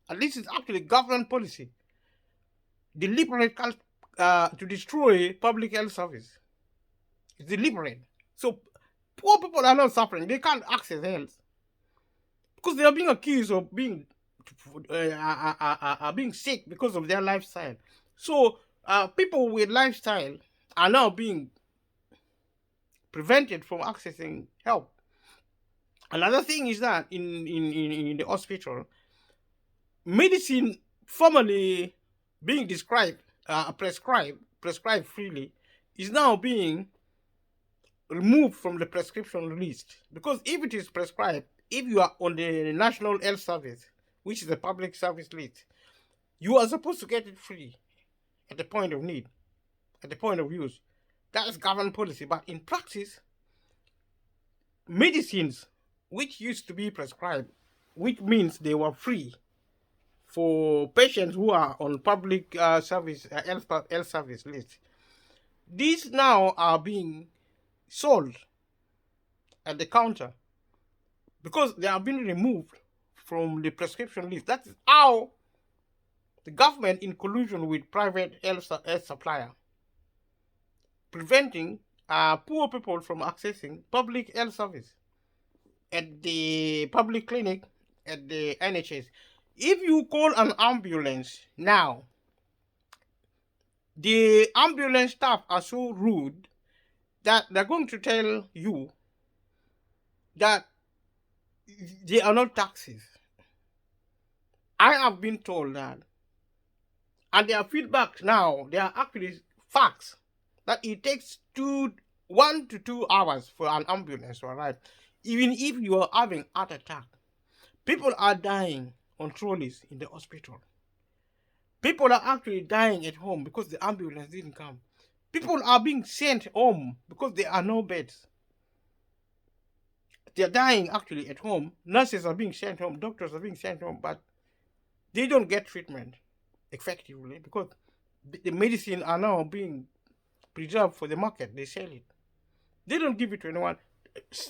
S1: And this is actually government policy. Deliberate to destroy public health service. It's deliberate. So poor people are not suffering. They can't access health because they are being accused of being sick because of their lifestyle. So people with lifestyle are now being prevented from accessing help. Another thing is that in the hospital, medicine formerly being prescribed freely is now being removed from the prescription list. Because if it is prescribed, if you are on the National Health Service, which is a public service list, you are supposed to get it free at the point of need, at the point of use. That is government policy. But in practice, medicines which used to be prescribed, which means they were free for patients who are on public health service list, these now are being sold at the counter because they have been removed from the prescription list. That is how the government, in collusion with private health supplier, preventing poor people from accessing public health service at the public clinic, at the NHS. If you call an ambulance now, the ambulance staff are so rude that they're going to tell you that they are not taxis. I have been told that, and their feedback now, they are actually facts, that it takes 1 to 2 hours for an ambulance to arrive, even if you are having heart attack. People are dying on trolleys in the hospital. People are actually dying at home because the ambulance didn't come. People are being sent home because there are no beds. They're dying actually at home. Nurses are being sent home. Doctors are being sent home, but they don't get treatment effectively because the medicine are now being preserved for the market. They sell it. They don't give it to anyone.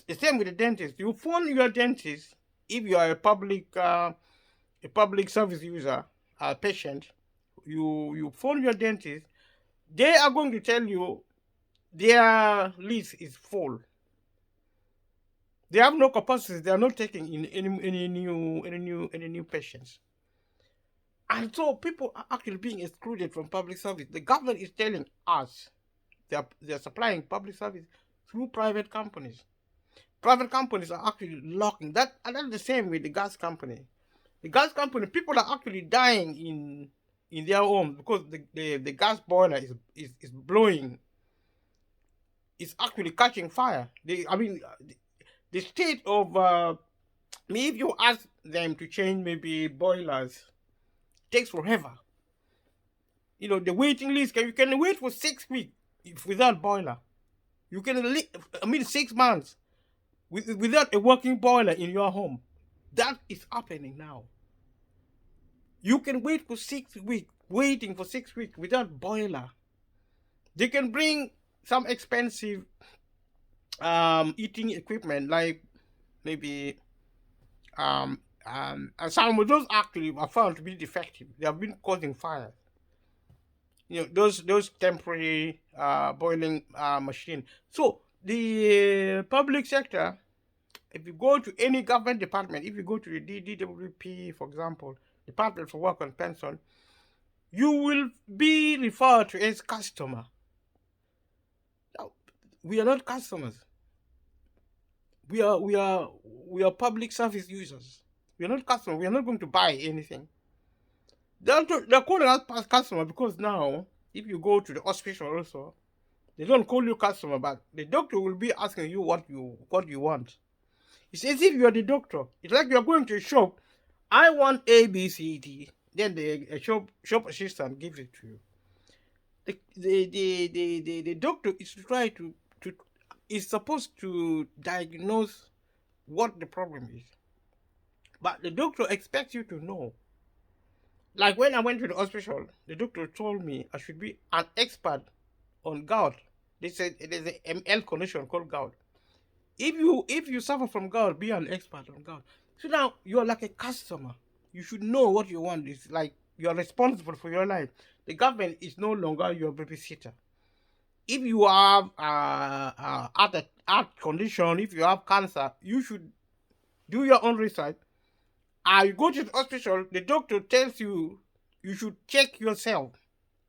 S1: The same with the dentist. You phone your dentist if you are a public service user, a patient. You phone your dentist. They are going to tell you their list is full. They have no capacity. They are not taking in any new patients. And so people are actually being excluded from public service. The government is telling us they're supplying public service through private companies. Private companies are actually locking that, and that's the same with the gas company. The gas company, people are actually dying in their homes because the gas boiler is blowing. It's actually catching fire. The state of if you ask them to change maybe boilers, takes forever. The waiting list, you can wait for 6 weeks without boiler. You can 6 months without a working boiler in your home. That is happening now. You can wait for 6 weeks, waiting for 6 weeks without boiler. They can bring some expensive heating equipment like maybe and some of those actually are found to be defective. They have been causing fires. Those temporary boiling machine. So the public sector, if you go to any government department, if you go to the DWP, for example, Department for Work and Pension, you will be referred to as customer. Now, we are not customers. We are public service users. We are not customers. We are not going to buy anything. They're calling us customer because now, if you go to the hospital also, they don't call you customer, but the doctor will be asking you what you want. It's as if you are the doctor. It's like you are going to a shop. I want A, B, C, D. Then the shop assistant gives it to you. The doctor is trying to is supposed to diagnose what the problem is, but the doctor expects you to know. Like when I went to the hospital, the doctor told me I should be an expert on gout. They said there's an health condition called gout. If you suffer from gout, be an expert on gout. So now you're like a customer. You should know what you want. It's like you're responsible for your life. The government is no longer your babysitter. If you have heart condition, if you have cancer, you should do your own research. You go to the hospital, the doctor tells you you should check yourself.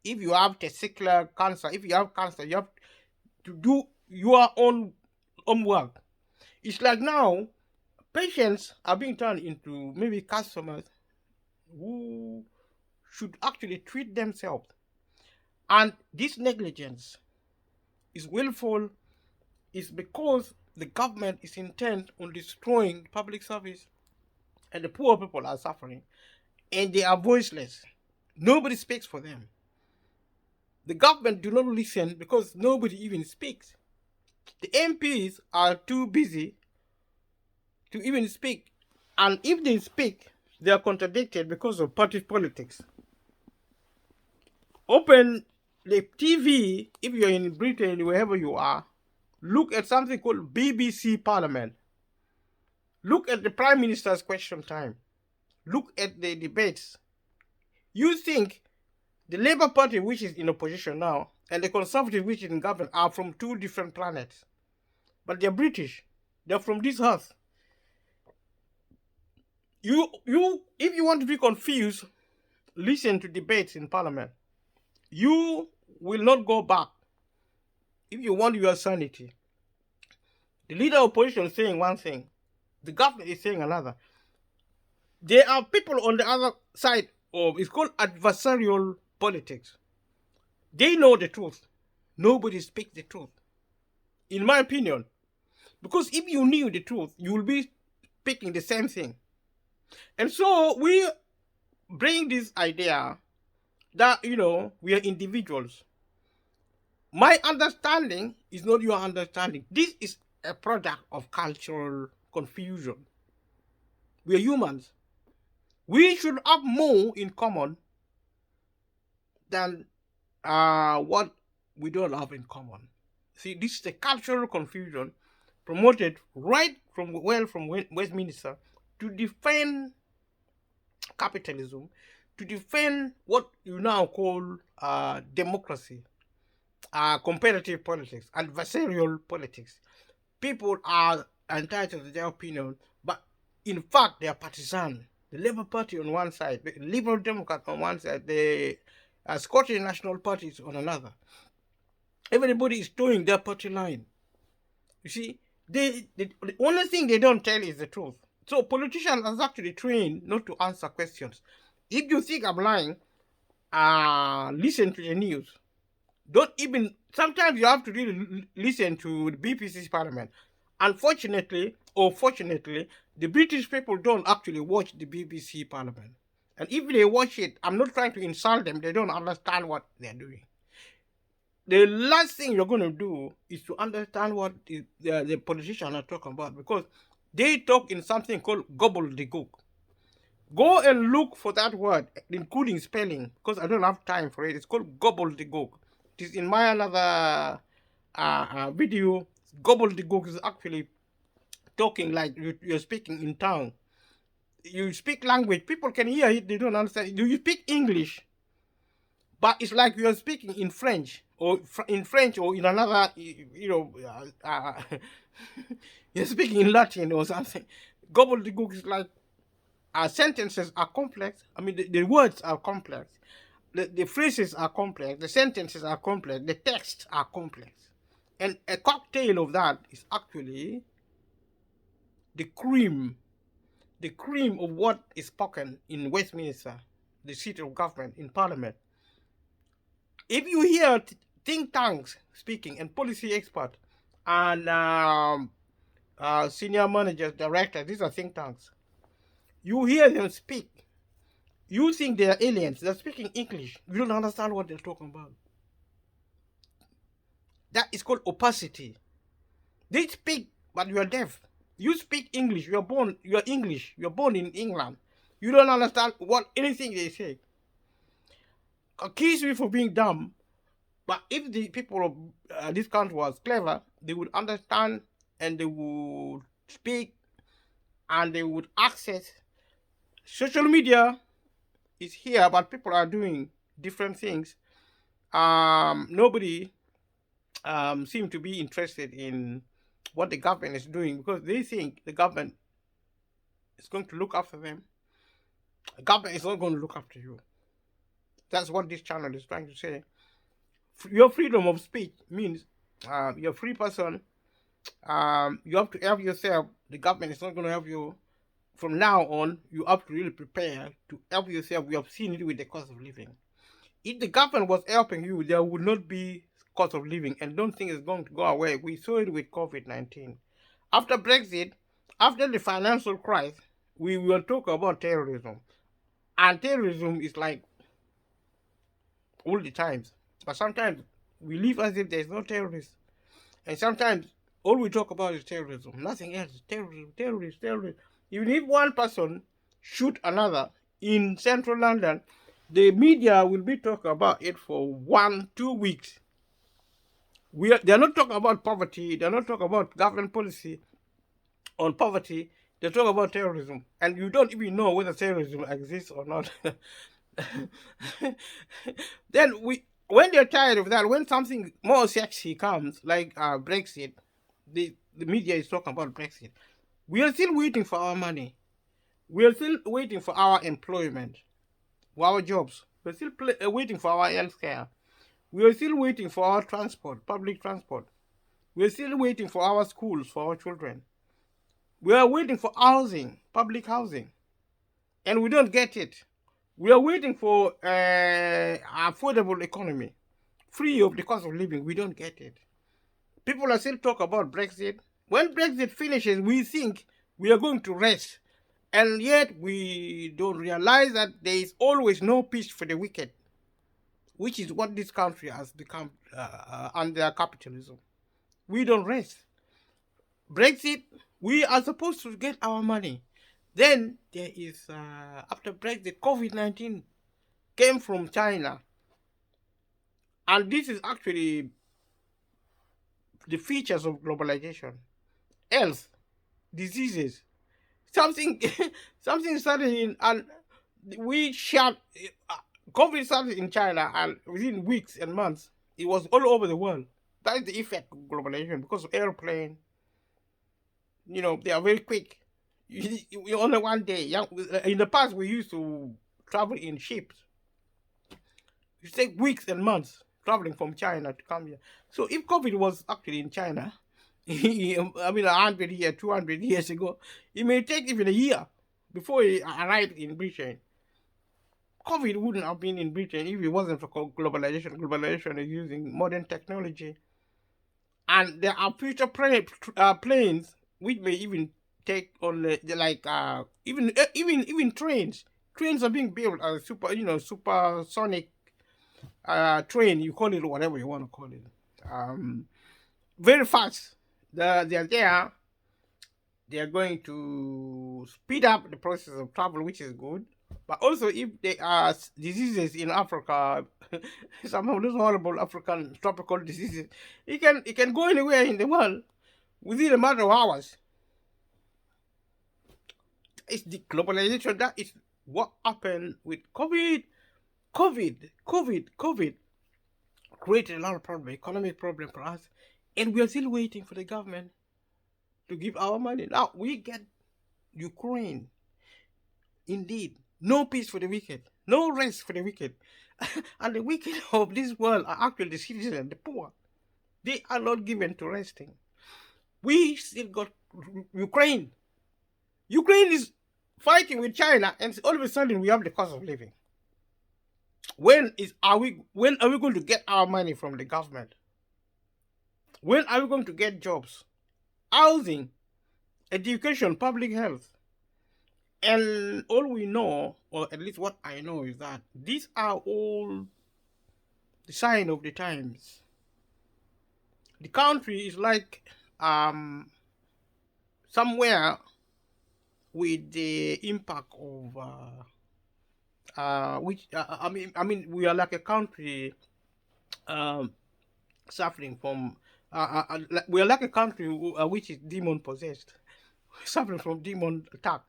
S1: If you have testicular cancer, if you have cancer, you have to do your own homework. It's like now, patients are being turned into maybe customers who should actually treat themselves. And this negligence is willful, is because the government is intent on destroying public service, and the poor people are suffering, and they are voiceless. Nobody speaks for them. The government do not listen because nobody even speaks. The MPs are too busy to even speak, and if they speak, they are contradicted because of party politics. Open the TV, if you're in Britain, wherever you are, look at something called BBC Parliament. Look at the Prime Minister's question time. Look at the debates. You think the Labour Party, which is in opposition now, and the Conservative, which is in government, are from two different planets. But they're British. They're from this earth. If you want to be confused, listen to debates in Parliament. You will not go back if you want your sanity. The leader of opposition is saying one thing, the government is saying another. There are people on the other side of, it's called adversarial politics. They know the truth. Nobody speaks the truth. In my opinion. Because if you knew the truth, you will be speaking the same thing. And so we bring this idea that, we are individuals. My understanding is not your understanding. This is a product of cultural confusion. We are humans. We should have more in common than what we don't have in common. See, this is the cultural confusion promoted right from Westminster to defend capitalism, to defend what you now call democracy, competitive politics, adversarial politics. People are entitled to their opinion, but in fact they are partisan. The Labour Party on one side, the Liberal Democrat on one side, the Scottish National Party is on another. Everybody is towing their party line. You see, the only thing they don't tell is the truth. So politicians are actually trained not to answer questions. If you think I'm lying, listen to the news. Don't even, sometimes you have to really listen to the BBC's parliament. Unfortunately, or fortunately, the British people don't actually watch the BBC parliament. And if they watch it, I'm not trying to insult them, they don't understand what they're doing. The last thing you're going to do is to understand what the politicians are talking about, because they talk in something called gobbledygook. Go and look for that word, including spelling, because I don't have time for it. It's called gobbledygook. It is in my another video. Gobbledygook is actually talking like you're speaking in tongue. You speak language, people can hear it, they don't understand. Do you speak English? But it's like you're speaking in French, or in another, you're speaking in Latin or something. Gobbledygook is like sentences are complex. I mean, the words are complex. The phrases are complex. The sentences are complex. The texts are complex. And a cocktail of that is actually the cream of what is spoken in Westminster, the seat of government, in Parliament. If you hear think tanks speaking and policy experts and senior managers, directors, these are think tanks, you hear them speak, you think they are aliens. They're speaking English. You don't understand what they're talking about. That is called opacity. They speak, but you are deaf. You speak English. You are English. You're born in England. You don't understand anything they say. Accuse me for being dumb, but if the people of this country was clever, they would understand and they would speak and they would access. Social media is here, but people are doing different things. Nobody seem to be interested in what the government is doing, because they think the government is going to look after them. The government is not going to look after you. That's what this channel is trying to say. Your freedom of speech means you're a free person. You have to help yourself. The government is not going to help you. From now on, you have to really prepare to help yourself. We have seen it with the cost of living. If the government was helping you, there would not be cost of living, and don't think it's going to go away. We saw it with COVID-19. After Brexit, after the financial crisis, we will talk about terrorism. And terrorism is like all the times. But sometimes we live as if there's no terrorists. And sometimes all we talk about is terrorism. Nothing else. Terrorism. Even if one person shoot another in central London, the media will be talking about it for 1-2 weeks. They're not talking about poverty. They're not talking about government policy on poverty. They talk about terrorism. And you don't even know whether terrorism exists or not. Then when they're tired of that, when something more sexy comes, like Brexit, the media is talking about Brexit. We are still waiting for our money. We are still waiting for our employment, for our jobs. We're still waiting for our health care. We are still waiting for our transport, public transport. We are still waiting for our schools, for our children. We are waiting for housing, public housing. And we don't get it. We are waiting for affordable economy, free of the cost of living. We don't get it. People are still talking about Brexit. When Brexit finishes, we think we are going to rest. And yet we don't realize that there is always no peace for the wicked, which is what this country has become under capitalism. We don't rest. Brexit, we are supposed to get our money. Then there is, after Brexit, COVID-19 came from China. And this is actually the features of globalization. Health, diseases, something, something started in, and we shut, COVID started in China, and within weeks and months, it was all over the world. That is the effect of globalization because of airplane. They are very quick. Only one day. In the past, we used to travel in ships. It take weeks and months traveling from China to come here. So if COVID was actually in China, 100 years, 200 years ago, it may take even a year before it arrived in Britain. COVID wouldn't have been in Britain if it wasn't for globalization. Globalization is using modern technology. And there are future planes which may even take on even trains. Trains are being built as supersonic train. You call it whatever you want to call it. Very fast. They're there. They are going to speed up the process of travel, which is good. But also, if there are diseases in Africa, some of those horrible African tropical diseases, it can go anywhere in the world within a matter of hours. It's the globalization. That is what happened with COVID. COVID created a lot of problem, economic problem for us, and we are still waiting for the government to give our money. Now we get Ukraine. Indeed, no peace for the wicked, no rest for the wicked. And the wicked of this world are actually the citizens, the poor. They are not given to resting. We still got Ukraine. Ukraine is fighting with China, and all of a sudden we have the cost of living. When are we going to get our money from the government? When are we going to get jobs, housing, education, public health? And all we know, or at least what I know, is that these are all the sign of the times. The country is like somewhere with the impact of we are like a country suffering from we are like a country which is demon possessed, suffering from demon attack.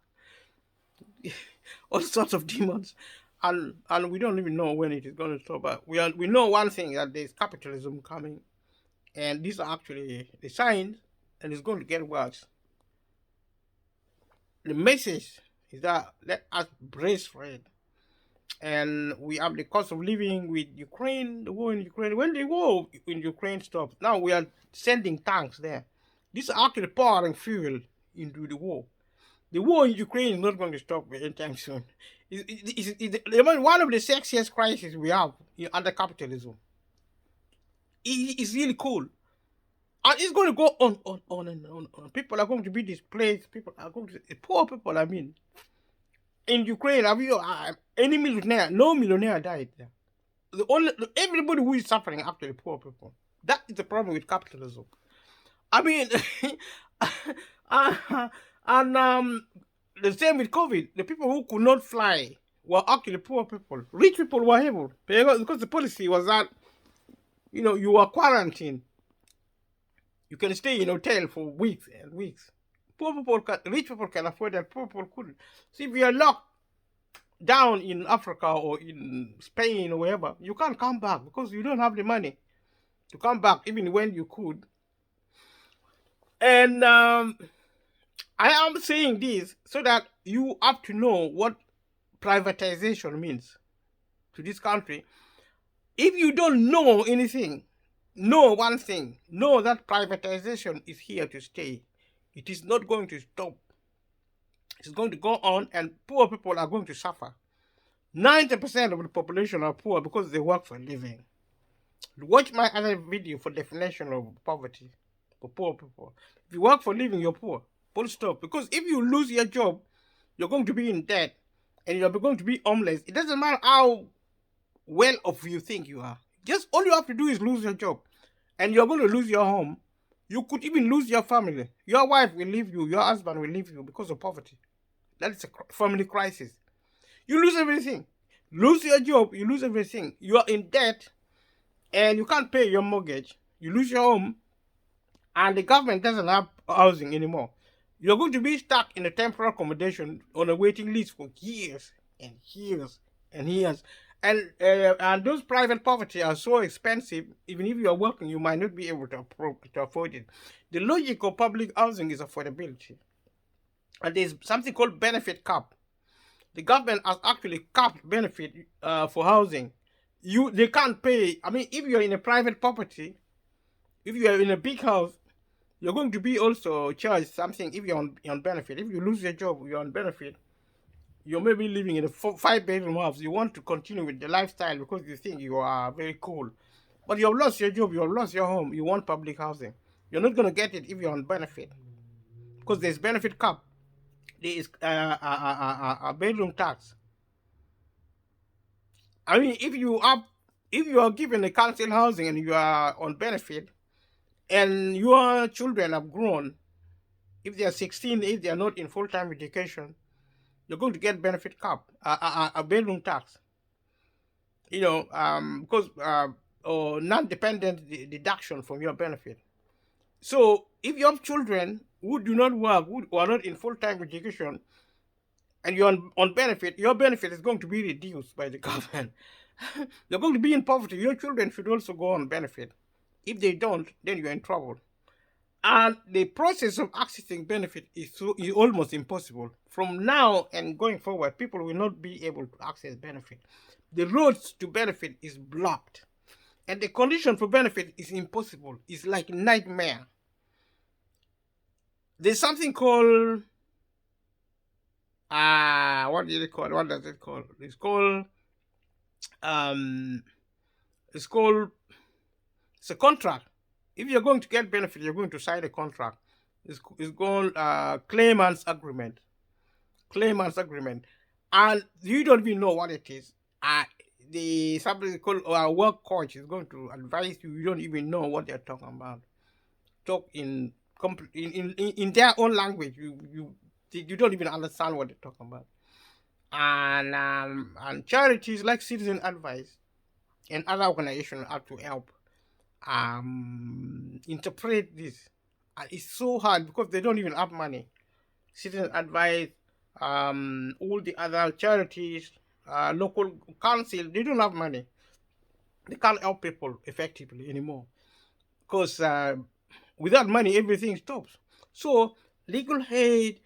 S1: All sorts of demons, and we don't even know when it is going to stop. But we know one thing, that there's capitalism coming, and these are actually the signs, and it's going to get worse. The message is that let us brace for it. And we have the cost of living with Ukraine, the war in Ukraine. When the war in Ukraine stops, now we are sending tanks there. These are actually pouring fuel into the war. The war in Ukraine is not going to stop anytime soon. It's one of the sexiest crises we have under capitalism. It's really cool. And it's going to go on and on. People are going to be displaced. People are going to, poor people, I mean. In Ukraine, have you any millionaire? No millionaire died there. Everybody who is suffering are actually poor people. That is the problem with capitalism. I mean, and the same with COVID. The people who could not fly were actually poor people. Rich people were able, because the policy was that, you are quarantined. You can stay in a hotel for weeks and weeks. Rich people can afford that. Poor people couldn't. See, if you are locked down in Africa or in Spain or wherever, you can't come back because you don't have the money to come back, even when you could. And I am saying this so that you have to know what privatization means to this country. If you don't know anything, know one thing. Know that privatization is here to stay. It is not going to stop. It's going to go on, and poor people are going to suffer. 90% of the population are poor because they work for a living. Watch my other video for definition of poverty for poor people. If you work for a living, you're poor. Full stop. Because if you lose your job, you're going to be in debt, and you're going to be homeless. It doesn't matter how well off you think you are. Just all you have to do is lose your job, and you're going to lose your home. You could even lose your family. Your wife will leave you. Your husband will leave you because of poverty. That is a family crisis. You lose everything. Lose your job. You lose everything. You are in debt, and you can't pay your mortgage. You lose your home, and the government doesn't have housing anymore. You're going to be stuck in a temporary accommodation on a waiting list for years and years and years. And those private property are so expensive. Even if you are working, you might not be able to afford it. The logic of public housing is affordability, and there's something called benefit cap. The government has actually capped benefit for housing. They can't pay. I mean, if you're in a private property, if you are in a big house, you're going to be also charged something if you're on benefit. If you lose your job, you're on benefit. You're maybe living in a 5-bedroom house. You want to continue with the lifestyle because you think you are very cool. But you've lost your job, you've lost your home, you want public housing. You're not going to get it if you're on benefit because there's benefit cap. There is a bedroom tax. I mean, if you are given a council housing and you are on benefit, and your children have grown, if they are 16, if they are not in full-time education, you're going to get benefit cap, a bedroom tax. Because or non-dependent deduction from your benefit. So if you have children who do not work, who are not in full-time education, and you're on benefit, your benefit is going to be reduced by the government. You're going to be in poverty. Your children should also go on benefit. If they don't, then you're in trouble. And the process of accessing benefit is almost impossible. From now and going forward, people will not be able to access benefit. The roads to benefit is blocked. And the condition for benefit is impossible. It's like a nightmare. There's something called what do they call it? What does it call? It's called it's a contract. If you're going to get benefit, you're going to sign a contract. It's called claimant's agreement. Claimant's agreement. And you don't even know what it is. Somebody called a work coach is going to advise you. You don't even know what they're talking about. Talk in their own language. You don't even understand what they're talking about. And charities like Citizen Advice and other organizations have to help interpret this. And it's so hard because they don't even have money. Citizen Advice, all the other charities, local council, they don't have money. They can't help people effectively anymore because without money, everything stops. So legal aid,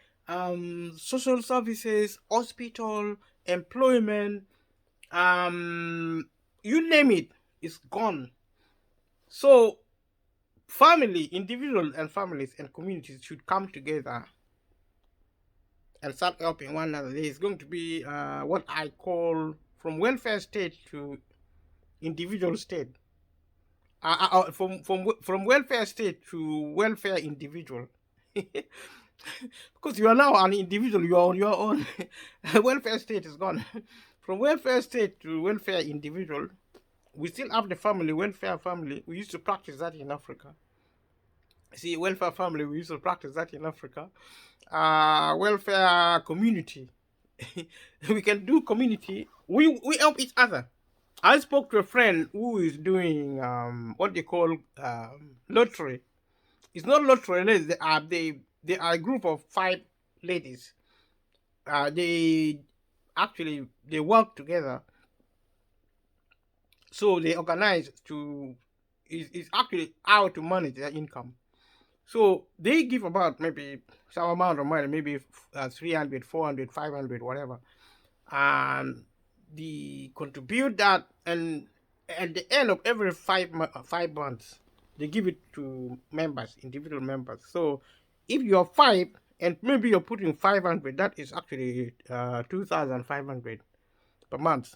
S1: social services, hospital, employment, you name it, it's gone. So individuals and families and communities should come together and start helping one another. There is going to be what I call from welfare state to individual state. From welfare state to welfare individual. Because you are now an individual, you are on your own. Welfare state is gone. From welfare state to welfare individual, we still have the welfare family. We used to practice that in Africa. See, welfare family, we used to practice that in Africa. Welfare community. We can do community. We help each other. I spoke to a friend who is doing what they call lottery. It's not lottery. They are a group of 5 ladies. They work together. So they organize it's actually how to manage their income. So they give about maybe some amount of money, maybe 300, 400, 500, whatever. And they contribute that, and at the end of every 5 months, they give it to members, individual members. So if you're 5 and maybe you're putting 500, that is actually 2,500 per month.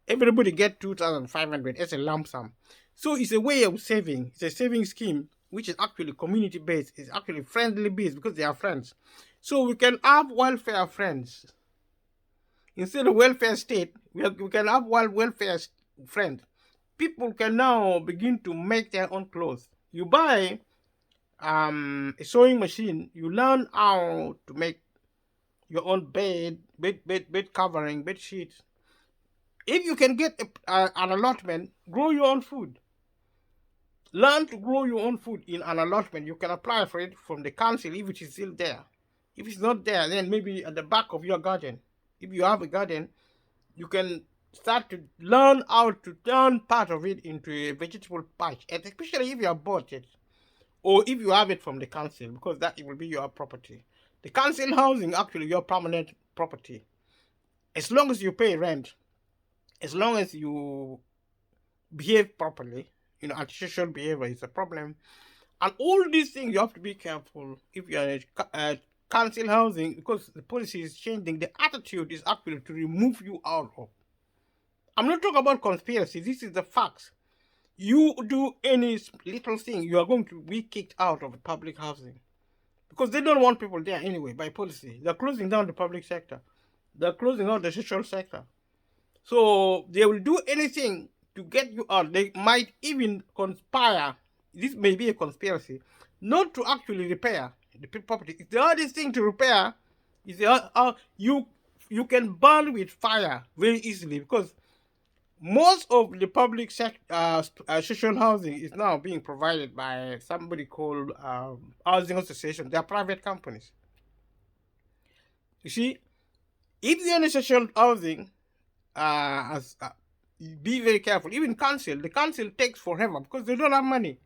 S1: Everybody get 2,500 as a lump sum. So it's a way of saving. It's a saving scheme which is actually community based. It's actually friendly based because they are friends. So we can have welfare friends. Instead of welfare state, we can have one welfare friend. People can now begin to make their own clothes. You buy a sewing machine, you learn how to make your own bed covering, bed sheets. If you can get an allotment, grow your own food. Learn to grow your own food in an allotment. You can apply for it from the council if it is still there. If it's not there, then maybe at the back of your garden. If you have a garden, you can start to learn how to turn part of it into a vegetable patch, and especially if you have bought it or if you have it from the council, because that it will be your property. The council housing actually your permanent property. As long as you pay rent, as long as you behave properly, antisocial behavior is a problem. And all these things you have to be careful if you're in a council housing, because the policy is changing. The attitude is actually to remove you out of. I'm not talking about conspiracy. This is the facts. You do any little thing, you are going to be kicked out of the public housing because they don't want people there anyway. By policy, they're closing down the public sector. They're closing down the social sector. So they will do anything to get you out. They might even conspire. This may be a conspiracy, not to actually repair the property. It's the hardest thing to repair. Is you can burn with fire very easily, because most of the public social housing is now being provided by somebody called housing association. They are private companies. You see, if you're in a social housing, be very careful. Even the council takes forever because they don't have money,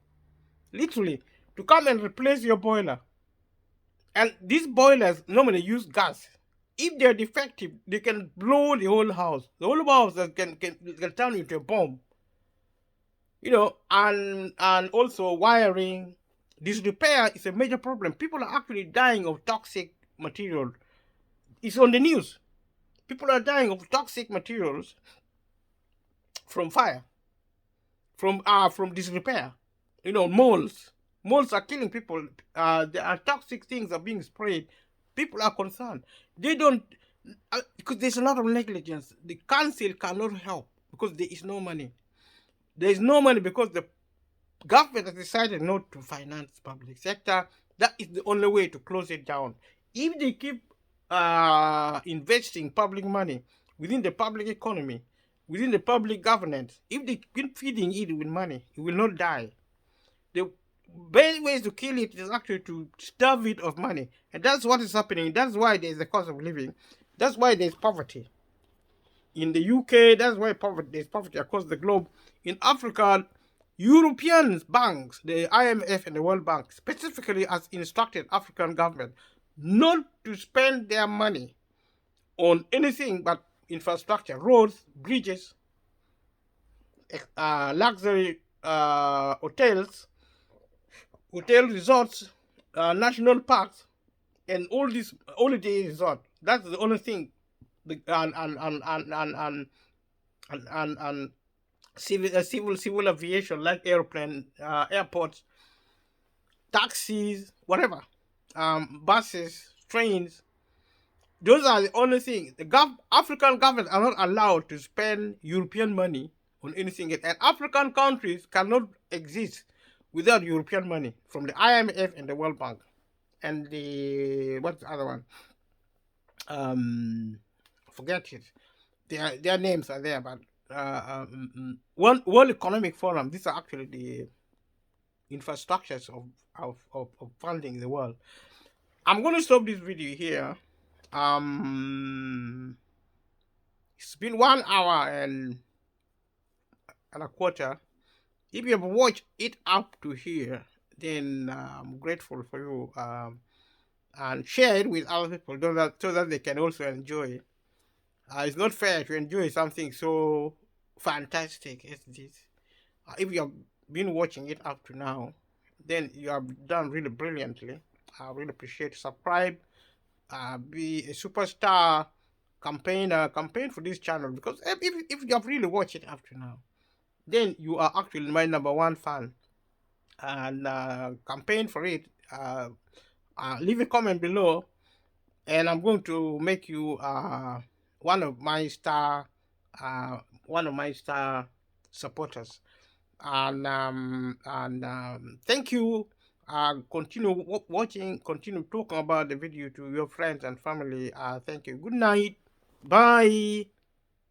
S1: literally, to come and replace your boiler. And these boilers normally use gas. If they're defective, they can blow the whole house. The whole house can turn into a bomb. And also wiring. Disrepair is a major problem. People are actually dying of toxic material. It's on the news. People are dying of toxic materials from fire, from disrepair. Moles. Moles are killing people. There are toxic things are being sprayed. People are concerned. They don't, because there's a lot of negligence. The council cannot help because there is no money. There is no money because the government has decided not to finance public sector. That is the only way to close it down. If they keep investing public money within the public economy, within the public governance, if they keep feeding it with money, it will not die. The best ways to kill it is actually to starve it of money. And that's what is happening. That's why there's a cost of living. That's why there's poverty. In the UK, that's why there's poverty across the globe. In Africa, European banks, the IMF and the World Bank, specifically has instructed African government not to spend their money on anything but infrastructure, roads, bridges, luxury hotels, hotel resorts, national parks, and all these holiday resorts. That's the only thing. And civil aviation, like airplane, airports, taxis, whatever, buses, trains. Those are the only things. The African governments are not allowed to spend European money on anything. And African countries cannot exist without European money from the IMF and the World Bank. And what's the other one? Forget it. Their names are there, but World Economic Forum. These are actually the infrastructures of funding the world. I'm going to stop this video here. It's been 1 hour and a quarter. If you have watched it up to here, then I'm grateful for you. And share it with other people so that they can also enjoy. It's not fair to enjoy something so fantastic as this. If you have been watching it up to now, then you have done really brilliantly. I really appreciate it. Subscribe, be a superstar campaign for this channel, because if you have really watched it up to now, then you are actually my #1 fan, and campaign for it. Leave a comment below, and I'm going to make you one of my star uh, one of my star supporters. And thank you. Continue watching, continue talking about the video to your friends and family. Thank you. Good night. Bye.